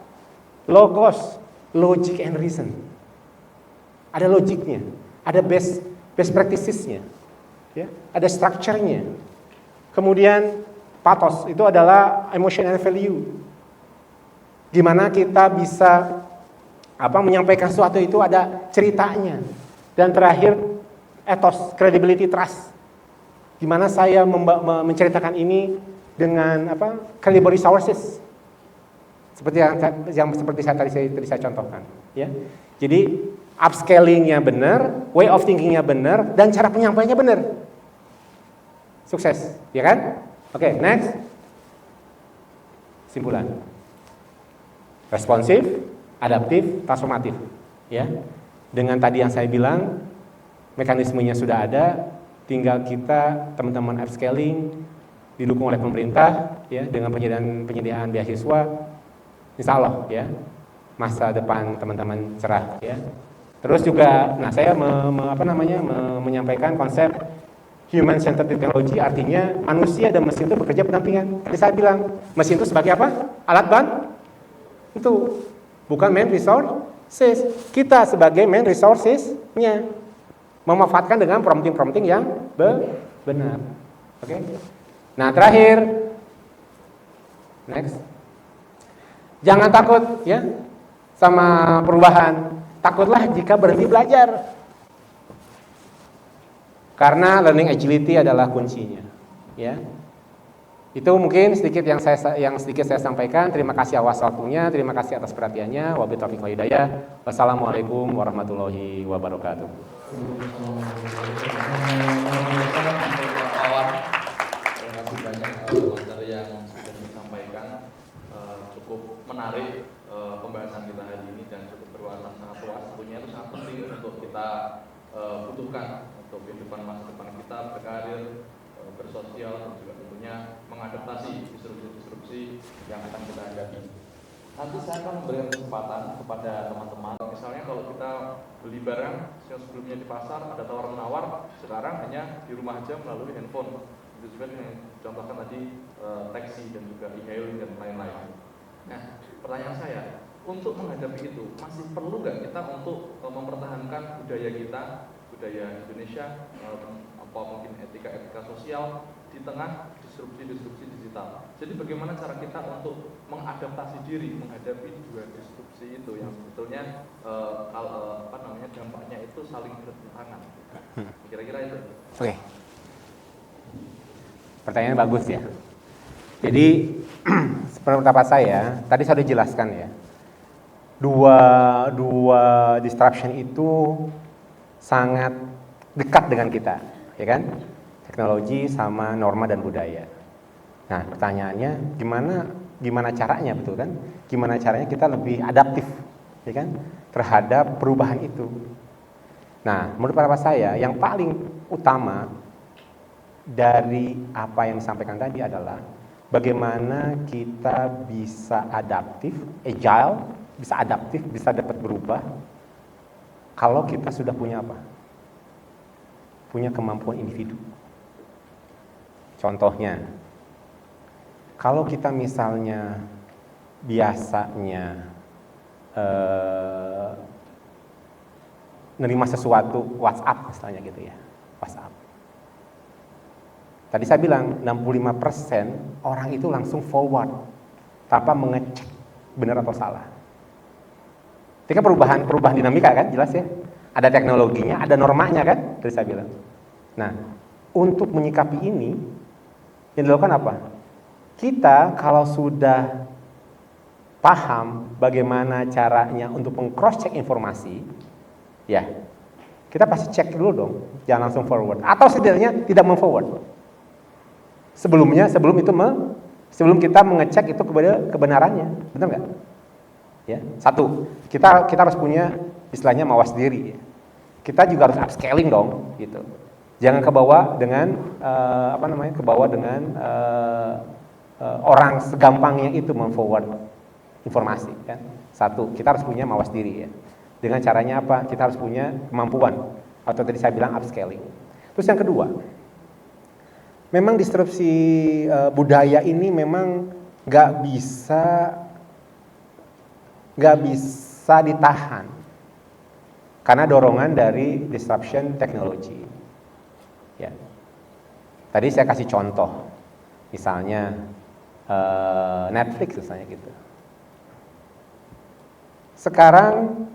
Logos, logic and reason. Ada logiknya, ada best practices-nya, ya, ada structure-nya. Kemudian pathos itu adalah emotional value. Gimana kita bisa menyampaikan sesuatu itu ada ceritanya. Dan terakhir ethos, credibility, trust. Gimana saya menceritakan ini dengan credible resources. Seperti yang seperti tadi saya contohkan, ya. Jadi upscaling-nya benar, way of thinking-nya benar, dan cara penyampaiannya benar. Sukses, ya kan? Oke, next. Simpulan. Responsif, adaptif, transformatif, ya. Dengan tadi yang saya bilang, mekanismenya sudah ada, tinggal kita teman-teman upscaling didukung oleh pemerintah, ya, dengan penyediaan beasiswa, insya Allah, ya, masa depan teman-teman cerah, ya. Terus juga, saya menyampaikan konsep human centered technology, artinya manusia dan mesin itu bekerja berdampingan. Tadi saya bilang, mesin itu sebagai apa? Alat bantu, bukan main resources. Kita sebagai main resources-nya, memanfaatkan dengan prompting yang benar. Oke. Nah, terakhir, next. Jangan takut, ya, sama perubahan. Takutlah jika berhenti belajar. Karena learning agility adalah kuncinya, ya. Itu mungkin sedikit yang saya sampaikan. Terima kasih atas waktunya, terima kasih atas perhatiannya. Wabillahi taufiq wal hidayah. Wassalamualaikum warahmatullahi wabarakatuh. Terima kasih banyak materi yang sudah disampaikan, cukup menarik pembahasan kita hari ini dan cukup berwarna sangat luas. Tentunya itu sangat penting untuk kita butuhkan untuk kehidupan masa depan kita, berkarir, bersosial, dan juga tentunya mengadaptasi disrupsi yang akan kita hadapi. Nanti saya akan memberikan kesempatan kepada teman-teman. Misalnya kalau kita beli barang yang sebelumnya di pasar ada tawar-menawar, sekarang hanya di rumah aja melalui handphone. Itu juga yang contohkan tadi taksi dan juga e-hailing dan lain-lain. Nah, pertanyaan saya, untuk menghadapi itu masih perlu nggak kita untuk mempertahankan budaya kita, budaya Indonesia, apa mungkin etika sosial di tengah disrupsi digital. Jadi bagaimana cara kita untuk mengadaptasi diri menghadapi dua disrupsi itu yang sebetulnya dampaknya itu saling bertentangan. Kira-kira itu. Oke. Pertanyaan bagus, ya. Jadi seperti pendapat saya, tadi saya sudah jelaskan, ya. Dua disruption itu sangat dekat dengan kita, ya kan? Teknologi sama norma dan budaya. Nah, pertanyaannya gimana caranya, betul kan? Gimana caranya kita lebih adaptif, ya kan, terhadap perubahan itu. Nah, menurut pendapat saya yang paling utama dari apa yang disampaikan tadi adalah bagaimana kita bisa adaptif, agile, bisa adaptif, bisa dapat berubah kalau kita sudah punya apa? Punya kemampuan individu. Contohnya, kalau kita misalnya biasanya nerima sesuatu WhatsApp misalnya gitu, ya, WhatsApp. Tadi saya bilang 65% orang itu langsung forward tanpa mengecek benar atau salah. Itu kan perubahan dinamika kan, jelas ya. Ada teknologinya, ada normanya kan, tadi saya bilang. Nah, untuk menyikapi ini, yang dilakukan apa? Kita kalau sudah paham bagaimana caranya untuk meng-cross check informasi, ya, kita pasti cek dulu dong, jangan langsung forward. Atau setidaknya tidak meng-forward. Sebelum kita mengecek itu kebenarannya, benar nggak? Ya, satu, kita harus punya istilahnya mawas diri. Kita juga harus upscaling dong, gitu. Jangan kebawa dengan orang segampangnya itu memforward informasi, kan? Satu, kita harus punya mawas diri, ya. Dengan caranya apa? Kita harus punya kemampuan, atau tadi saya bilang upscaling. Terus yang kedua, memang disrupsi budaya ini memang nggak bisa nggak bisa ditahan karena dorongan dari disruption teknologi. Ya. Tadi saya kasih contoh, misalnya Netflix misalnya gitu. Sekarang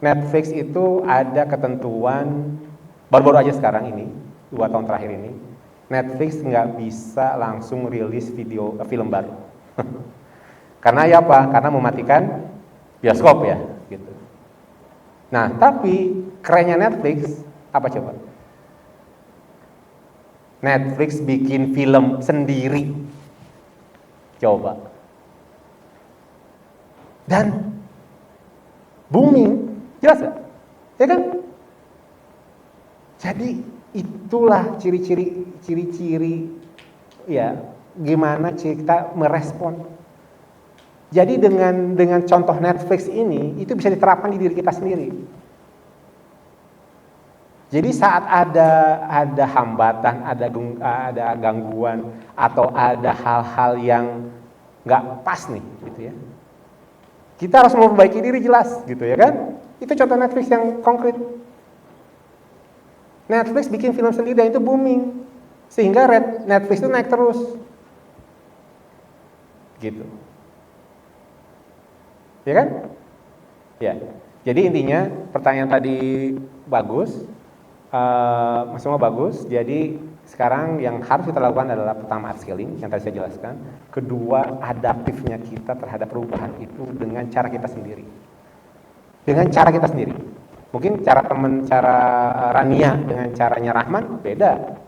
Netflix itu ada ketentuan, baru-baru aja sekarang ini, 2 tahun terakhir ini, Netflix nggak bisa langsung rilis film baru. Karena ya apa? Karena mematikan bioskop ya, gitu. Nah, tapi kerennya Netflix apa coba? Netflix bikin film sendiri, coba. Dan booming, jelas gak? Ya kan? Jadi itulah ciri-ciri ya gimana kita merespon. Jadi dengan contoh Netflix ini itu bisa diterapkan di diri kita sendiri. Jadi saat ada hambatan, ada gangguan atau ada hal-hal yang nggak pas nih, gitu ya. Kita harus memperbaiki diri jelas, gitu ya kan? Itu contoh Netflix yang konkret. Netflix bikin film sendiri dan itu booming, sehingga Netflix itu naik terus, gitu. Ya kan? Ya. Jadi intinya pertanyaan tadi bagus, semua bagus. Jadi sekarang yang harus kita lakukan adalah pertama upskilling yang tadi saya jelaskan, kedua adaptifnya kita terhadap perubahan itu dengan cara kita sendiri. Dengan cara kita sendiri. Mungkin cara Rania dengan caranya Rahman beda.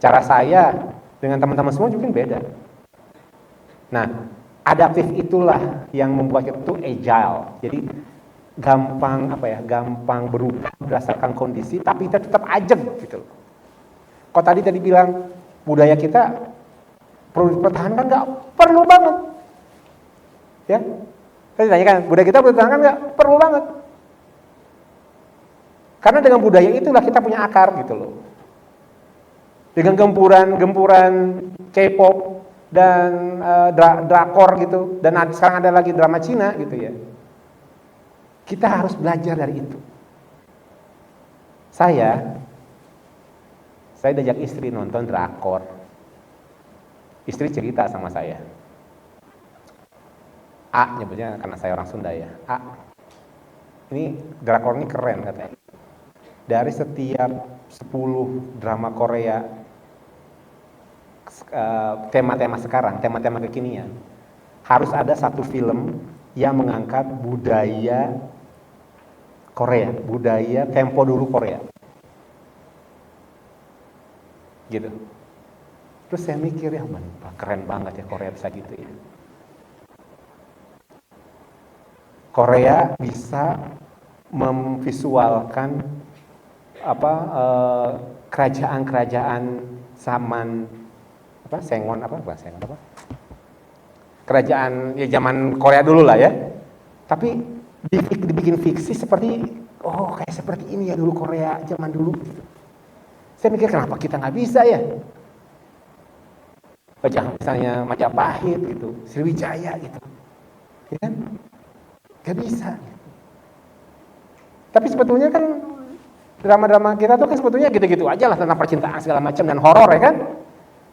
Cara saya dengan teman-teman semua mungkin beda. Nah, adaptif itulah yang membuat kita tuh agile. Jadi gampang berubah berdasarkan kondisi, tapi kita tetap ajeng gitu. Kok tadi bilang budaya kita perlu dipertahankan, nggak perlu banget, ya. Tadi tanya kan budaya kita perlu dipertahankan nggak perlu banget, karena dengan budaya itulah kita punya akar gitu loh. Dengan gempuran K-pop dan drakor gitu, dan sekarang ada lagi drama Cina gitu ya. Kita harus belajar dari itu. Saya diajak istri nonton drakor. Istri cerita sama saya. A nyebutnya karena saya orang Sunda ya. A, ini drakor ini keren katanya. Dari setiap 10 drama Korea tema-tema sekarang, tema-tema kekinian, harus ada satu film yang mengangkat budaya Korea, budaya tempo dulu Korea. Gitu. Terus saya mikir ya, keren banget ya Korea bisa gitu ya. Korea bisa memvisualkan kerajaan-kerajaan zaman kerajaan ya zaman Korea dulu lah ya. Tapi dibikin fiksi seperti kayak seperti ini ya dulu Korea zaman dulu gitu. Saya mikir kenapa kita nggak bisa ya? Misalnya Majapahit gitu, Sriwijaya gitu, ya kan? Nggak bisa. Tapi sebetulnya kan drama-drama kita tuh kan sebetulnya gitu-gitu aja lah, tentang percintaan segala macam dan horor ya kan?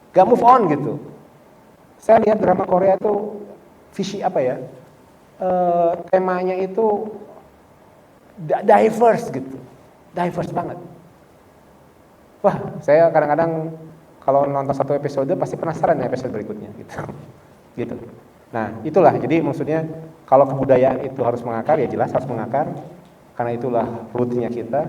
Gak move on gitu. Saya lihat drama Korea tuh temanya itu diverse gitu, diverse banget. Wah, saya kadang-kadang kalau nonton satu episode pasti penasaran ya episode berikutnya gitu. Nah, itulah jadi maksudnya kalau kebudayaan itu harus mengakar ya jelas harus mengakar karena itulah rootnya kita.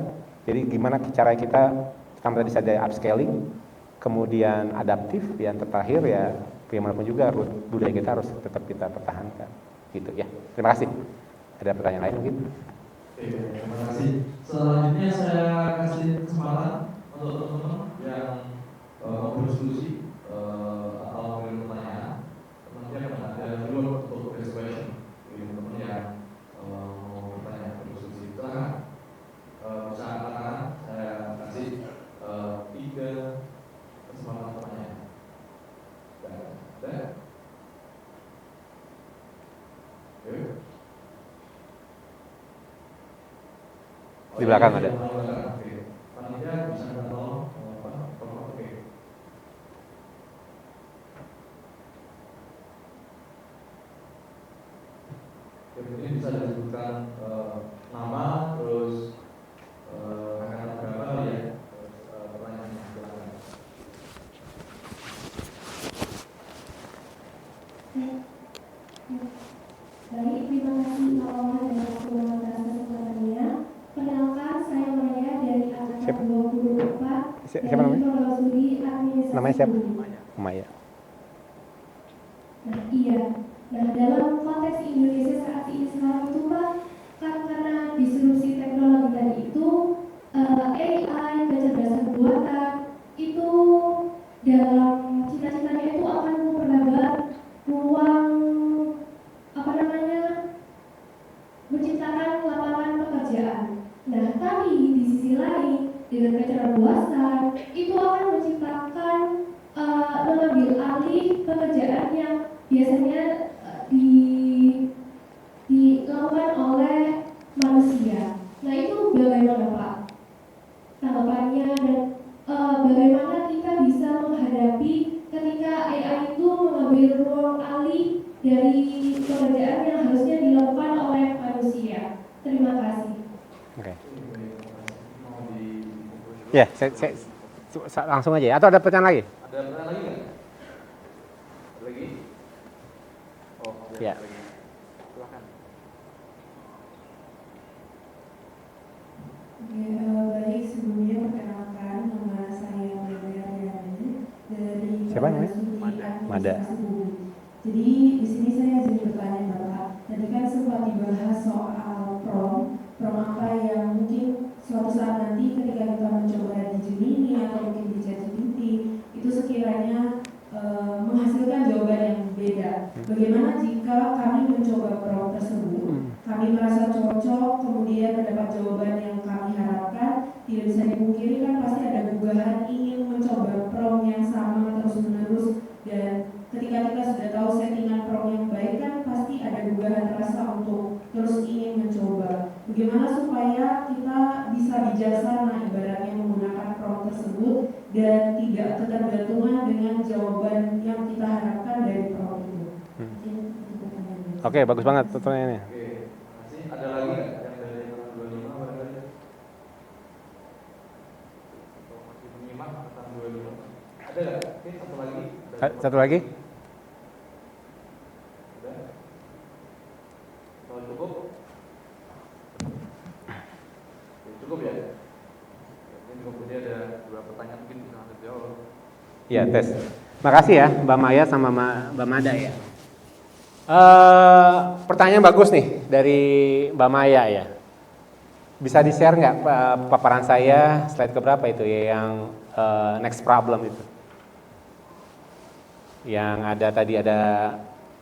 Jadi gimana cara kita tadi saja upscaling, kemudian adaptif, yang terakhir ya bagaimanapun juga root budaya kita harus tetap kita pertahankan gitu ya. Terima kasih. Ada pertanyaan lain mungkin? Oke, terima kasih. Selanjutnya saya kasih kesempatan untuk teman-teman yang mau berdiskusi atau memberi pertanyaan. Teman-teman ada dulu untuk question. Teman-teman yang mau bertanya berdiskusi. Silakan bisa angkat tangan. Saya kasih 3 kesempatan pertanyaan. Ada? Oke. Di belakang ada. Oke. Panitia bisa minta tolong oke. Mungkin bisa disebutkan nama, terus angkatan berapa kali ya, terus pertanyaannya silakan. Baik, terima kasih Pak Omar dan waktu atas kesempatannya. Perkenalkan, saya Maya dari Siapa? angkatan 24 Siapa namanya? dari Prodi Administrasi Namanya siapa? Publik. Maya. Nah, iya. Nah, dalam konteks Indonesia saat ini sekarang itu Pak, kan karena disrupsi teknologi tadi itu AI, kecerdasan buatan itu dalam cita-citanya itu akan memperlebar ruang apa namanya menciptakan lapangan pekerjaan. Nah, tapi di sisi lain dengan kecerdasan itu akan menciptakan mengambil alih pekerjaan yang biasanya dilakukan oleh manusia. Nah, itu bagaimana Pak tanggapannya dan bagaimana kita bisa menghadapi ketika AI itu mengambil ruang alih dari pekerjaan yang harusnya dilakukan oleh manusia. Terima kasih. Oke. Mau di Ya, saya langsung aja ya. Atau ada pertanyaan lagi? ada pertanyaan lagi nggak? Ada lagi? Oh, Ya. ada lagi. Silakan. Baik, sebelumnya perkenalkan nama saya Mada Riani dari Siapa namanya? Studi Mada. Administrasi Publik. Jadi di sini saya izin bertanya Bapak. Tadi kan sempat dibahas soal prom apa yang mungkin suatu saat nanti ketika kita mencoba di Gemini atau mungkin di ChatGPT itu sekiranya menghasilkan jawaban yang beda. Bagaimana jika kami mencoba prom tersebut, kami merasa cocok, kemudian mendapat jawaban yang kami harapkan, tidak bisa dipungkiri kan pasti ada gugahan ingin mencoba prom yang sama terus-menerus, dan ketika kita sudah tahu settingan prom yang baik kan pasti ada gugahan rasa untuk terus ingin mencoba. Bagaimana supaya kita bisa bijaksana ibaratnya menggunakan prom tersebut dan tidak ketergantungan dengan jawaban yang kita harapkan dari prom itu. Oke, bagus banget pertanyaannya. Oke, terima kasih. Ada lagi nggak yang dari angkatan 25 barangkali? Atau masih menyimak angkatan 25? Ada nggak? Oke, satu lagi. Satu lagi? Ada? Kalau cukup? Oke, cukup ya? Mungkin kemudian ada dua pertanyaan mungkin bisa langsung jawab. Ya, tes. Makasih ya Mbak Maya sama Mbak Mada ya. Pertanyaan bagus nih dari Mbak Maya ya. Bisa di-share nggak paparan saya slide keberapa itu ya yang next problem itu? Yang ada tadi ada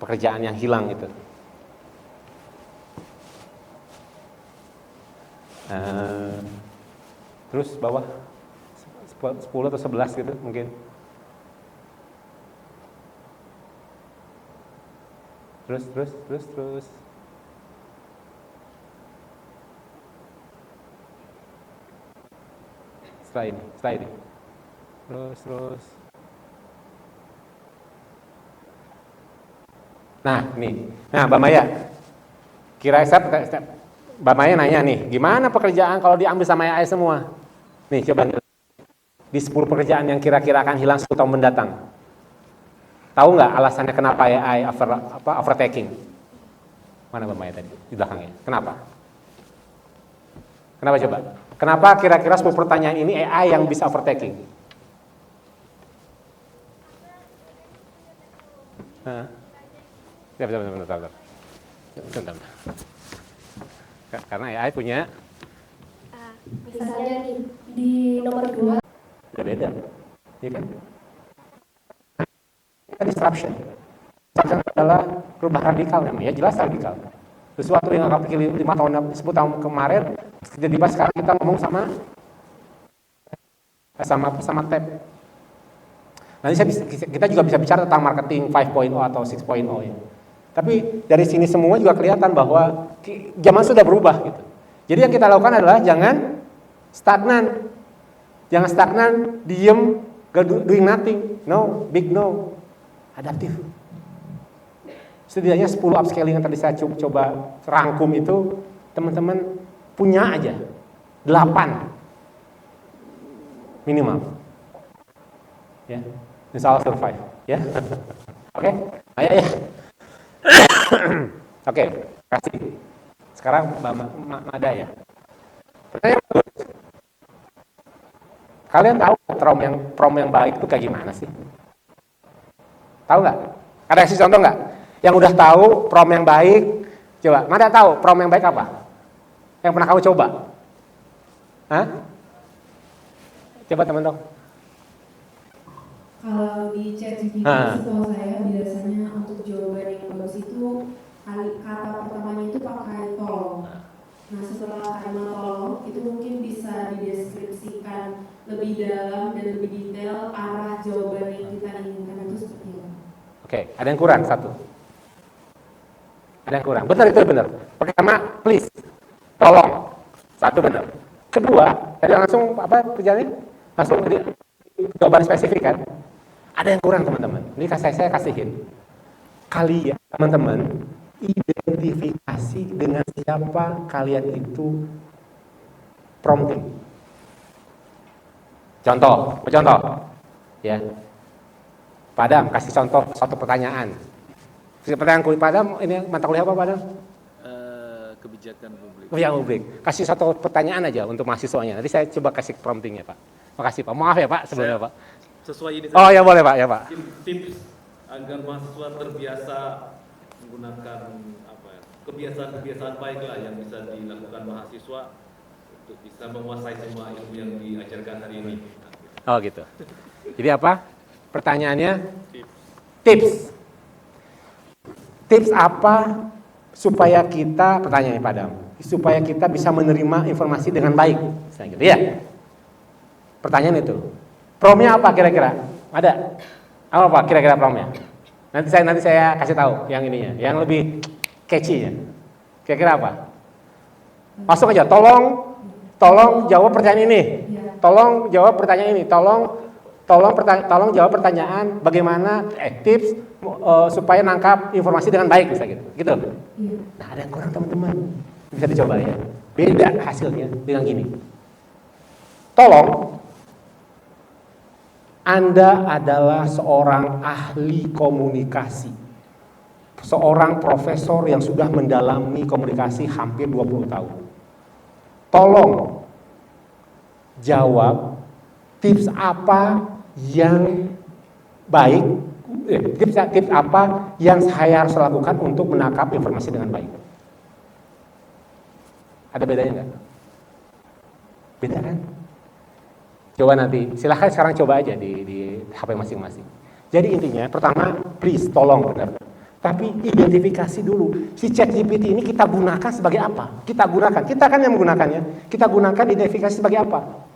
pekerjaan yang hilang itu. Terus bawah 10 atau 11 gitu mungkin. Terus. Setelah ini. Terus. Nah, nih. Nah, Mbak Maya. Mbak Maya nanya nih, gimana pekerjaan kalau diambil sama AI semua? Nih, coba di 10 pekerjaan yang kira-kira akan hilang 10 tahun mendatang. Tahu nggak alasannya kenapa AI overtaking? Mana Mbak Maya tadi? Di belakangnya. Kenapa? Kenapa coba? Kenapa kira-kira 10 pertanyaan ini AI yang bisa overtaking? Bentar. Karena AI punya Misalnya di nomor 2 beda. Iya kan? Disruption. Disruption adalah perubahan radikal namanya, jelas radikal. Sesuatu yang akan pikir 5 tahun, 10 tahun kemarin, tiba-tiba sekarang kita ngomong sama tab. Nanti kita juga bisa bicara tentang marketing 5.0 atau 6.0 ya. Tapi dari sini semua juga kelihatan bahwa zaman sudah berubah gitu. Jadi yang kita lakukan adalah jangan stagnan. Jangan stagnan, diem, doing nothing. No, big no. Adaptif. Setidaknya 10 upscaling yang tadi saya coba rangkum itu, teman-teman punya aja 8 minimal. Ya, insya Allah survive. Ya, oke, ayo ya. Oke, kasih. Sekarang Mbak Mada ya. Pertanyaan bagus. Kalian tahu prom yang baik itu kayak gimana sih? Tahu nggak? Ada kasih contoh nggak? Yang udah tahu prom yang baik, coba. Mada tahu prom yang baik apa? Yang pernah kamu coba? Hah? Coba teman dong. Kalau di ChatGPT setahu saya biasanya untuk jawaban yang bagus itu kata pertamanya itu pakai tolong. Nah setelah kalimat tolong itu mungkin bisa dideskripsikan lebih dalam dan lebih detail arah jawaban yang kita inginkan itu seperti apa. Oke, ada yang kurang satu. Ada yang kurang. Benar itu benar. Pertama, please, tolong. Satu benar. Kedua, tadi langsung apa kerjanya? Langsung jawaban spesifik kan? Ada yang kurang teman-teman. Ini saya kasihin. Kalian teman-teman identifikasi dengan siapa kalian itu prompting. Contoh, ya. Padam, kasih contoh satu pertanyaan. Pertanyaan kuliah Padam, ini mata kuliah apa Padam? Kebijakan publik. Kebijakan publik. Kasih satu pertanyaan aja untuk mahasiswanya. Nanti saya coba kasih promptingnya Pak. Makasih Pak. Maaf ya Pak sebelumnya Pak. Sesuai ini. Oh ya boleh Pak, ya Pak. Tips agar mahasiswa terbiasa menggunakan kebiasaan-kebiasaan baik lah yang bisa dilakukan mahasiswa untuk bisa menguasai semua ilmu yang diajarkan hari ini. Oh gitu. Jadi apa? Pertanyaannya tips. Tips apa supaya kita, pertanyaannya Padam, supaya kita bisa menerima informasi dengan baik. Gitu ya. Pertanyaan itu. Promnya apa kira-kira? Ada? Apa kira-kira promnya? Nanti saya kasih tahu yang ininya, yang lebih catchy-nya. Kira-kira apa? Masuk aja, tolong jawab pertanyaan ini. Tolong jawab pertanyaan ini. Tolong jawab pertanyaan bagaimana tips supaya nangkap informasi dengan baik bisa gitu. Gitu. Nah, ada yang kurang teman-teman. Bisa dicoba ya. Beda hasilnya dengan gini. Tolong, Anda adalah seorang ahli komunikasi. Seorang profesor yang sudah mendalami komunikasi hampir 20 tahun. Tolong jawab tips apa yang baik, tips apa yang saya harus lakukan untuk menangkap informasi dengan baik. Ada bedanya nggak? Beda kan? Coba nanti, silahkan sekarang coba aja di HP masing-masing. Jadi intinya, pertama, please, tolong benar. Tapi identifikasi dulu, si ChatGPT ini kita gunakan sebagai apa? Kita kan yang menggunakannya, kita gunakan identifikasi sebagai apa?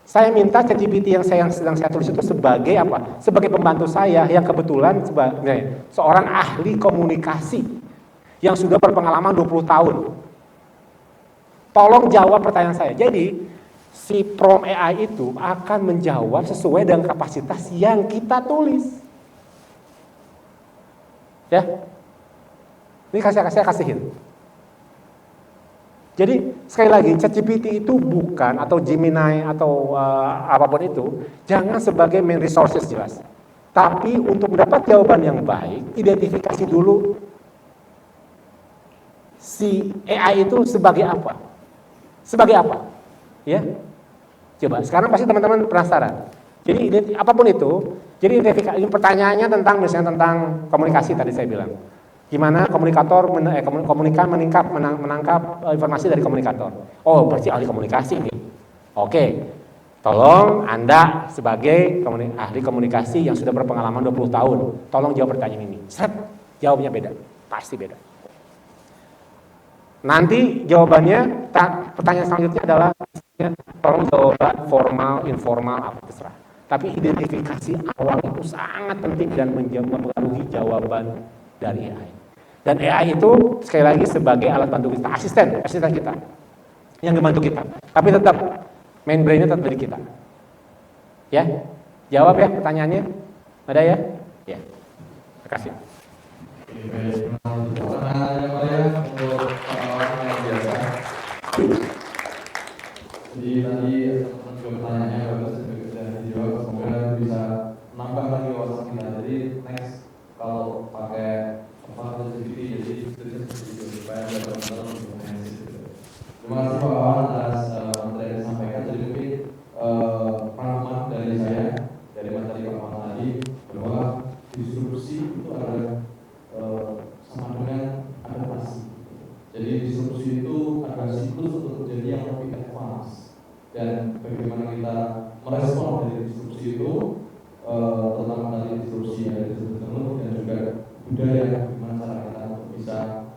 Saya minta ChatGPT yang sedang saya tulis itu sebagai apa? Sebagai pembantu saya yang kebetulan sebagai seorang ahli komunikasi yang sudah berpengalaman 20 tahun. Tolong jawab pertanyaan saya. Jadi, si prompt AI itu akan menjawab sesuai dengan kapasitas yang kita tulis. Ya. Ini saya kasihin. Jadi sekali lagi ChatGPT itu bukan atau Gemini atau apapun itu jangan sebagai main resources jelas. Tapi untuk mendapat jawaban yang baik, identifikasi dulu si AI itu sebagai apa? Sebagai apa? Ya. Coba, sekarang pasti teman-teman penasaran. Jadi apapun itu, jadi identifikasi pertanyaannya tentang misalnya tentang komunikasi tadi saya bilang. Gimana komunikator menangkap informasi dari komunikator. Oh, berarti ahli komunikasi nih. Oke. Tolong Anda sebagai ahli komunikasi yang sudah berpengalaman 20 tahun, tolong jawab pertanyaan ini. Set, jawabnya beda. Pasti beda. Nanti jawabannya, pertanyaan selanjutnya adalah tolong jawaban formal, informal, apa terserah. Tapi identifikasi awal itu sangat penting dan mempengaruhi jawaban dari AI. Dan AI itu sekali lagi sebagai alat bantu kita, asisten kita yang membantu kita. Tapi tetap main brain-nya tetap dari kita. Ya, jawab ya pertanyaannya. Ada ya? Ya. Terima kasih. Oke, baik. Pertanyaan yang banyak untuk orang yang biasa. Jadi tadi teman-teman juga pertanyaannya bagus dan sudah dijawab. Semoga bisa menambah lagi wawasan kita. Jadi next kalau pakai ChatGPT jadi supaya ada teman-teman untuk mengenai. Terima kasih Pak Wawan atas materi yang disampaikan. Jadi mungkin pengalaman dari saya dari materi Pak Wawan tadi bahwa disrupsi itu ada sama dengan adaptasi. Jadi disrupsi itu ada siklus untuk terjadi yang lebih advance dan bagaimana kita merespon dari disrupsi itu, terutama dari disrupsi dari teknologi dan juga budaya, bagaimana cara kita untuk bisa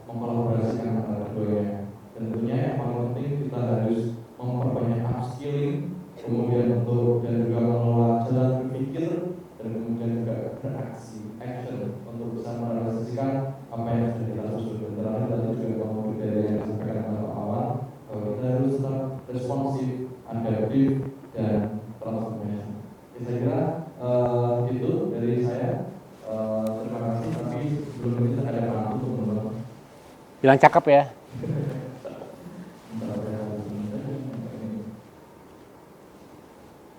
mengkolaborasikan antara keduanya. Dan tentunya yang paling penting kita harus memperbanyak upskilling, kemudian untuk dan juga mengelola jalan berpikir dan kemudian juga beraksi, action untuk bisa merealisasikan apa yang sudah kita susun. Dan terakhir tadi juga kemudian dari yang disampaikan oleh Pak Awal, bahwa kita harus tetap responsif, adaptif, dan transformation. Saya kira itu dari saya. Terima kasih. Tapi sebelum itu ada pantun teman-teman. Bilang cakep ya.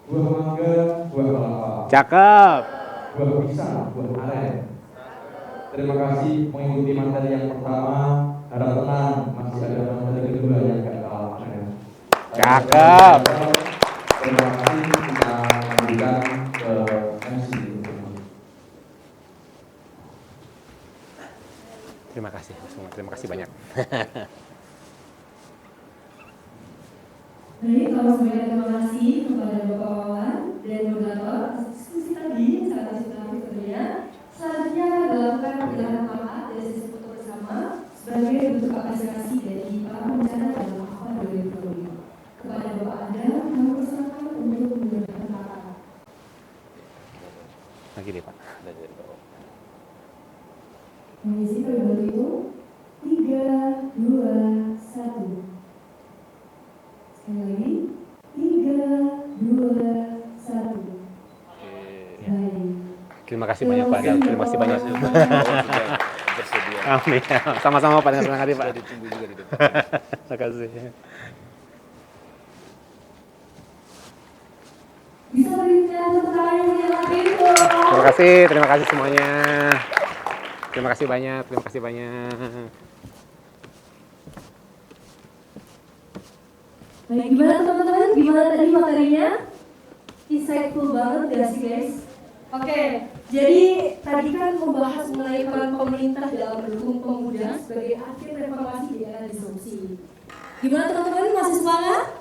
Buah mangga, buah kelapa. Cakep. Buah pisang, buah aren. Terima kasih mengikuti materi yang pertama. Harap tenang, masih ada materi kedua yang gak kalah keren. Cakep. Terima kasih kita lanjutkan ke MC. Terima kasih semua. Terima kasih banyak. Baik, kalau semuanya terima kasih kepada Bapak Wawan dan moderator atas diskusi tadi yang sangat inspiratif tentunya. Selanjutnya akan dilakukan perjalanan maaf dari sesi foto bersama sebagai bentuk apresiasi dari para pembicara dalam AFA 2025. Kepada Bapak Adam, kami persilakan untuk menggunakan kata. Lagi deh Pak. Mengisi terlebih itu 3, 2, 1. Sekali lagi 3, 2, 1. Baik. Terima kasih banyak Pak Adam. Terima kasih banyak. Bersedia. Amin. Sama-sama Pak. Terima kasih Pak. Sudah ditunggu juga di depan. Terima kasih. Bisa berikan tepuk tangan yang lebih itu. Terima kasih semuanya. Terima kasih banyak. Baik, gimana teman-teman? Gimana tadi materinya? Insightful banget gak sih guys? Oke, jadi tadi kan membahas mengenai peran pemerintah dalam mendukung pemuda sebagai akhir reformasi di era disrupsi. Gimana teman-teman? Masih semangat?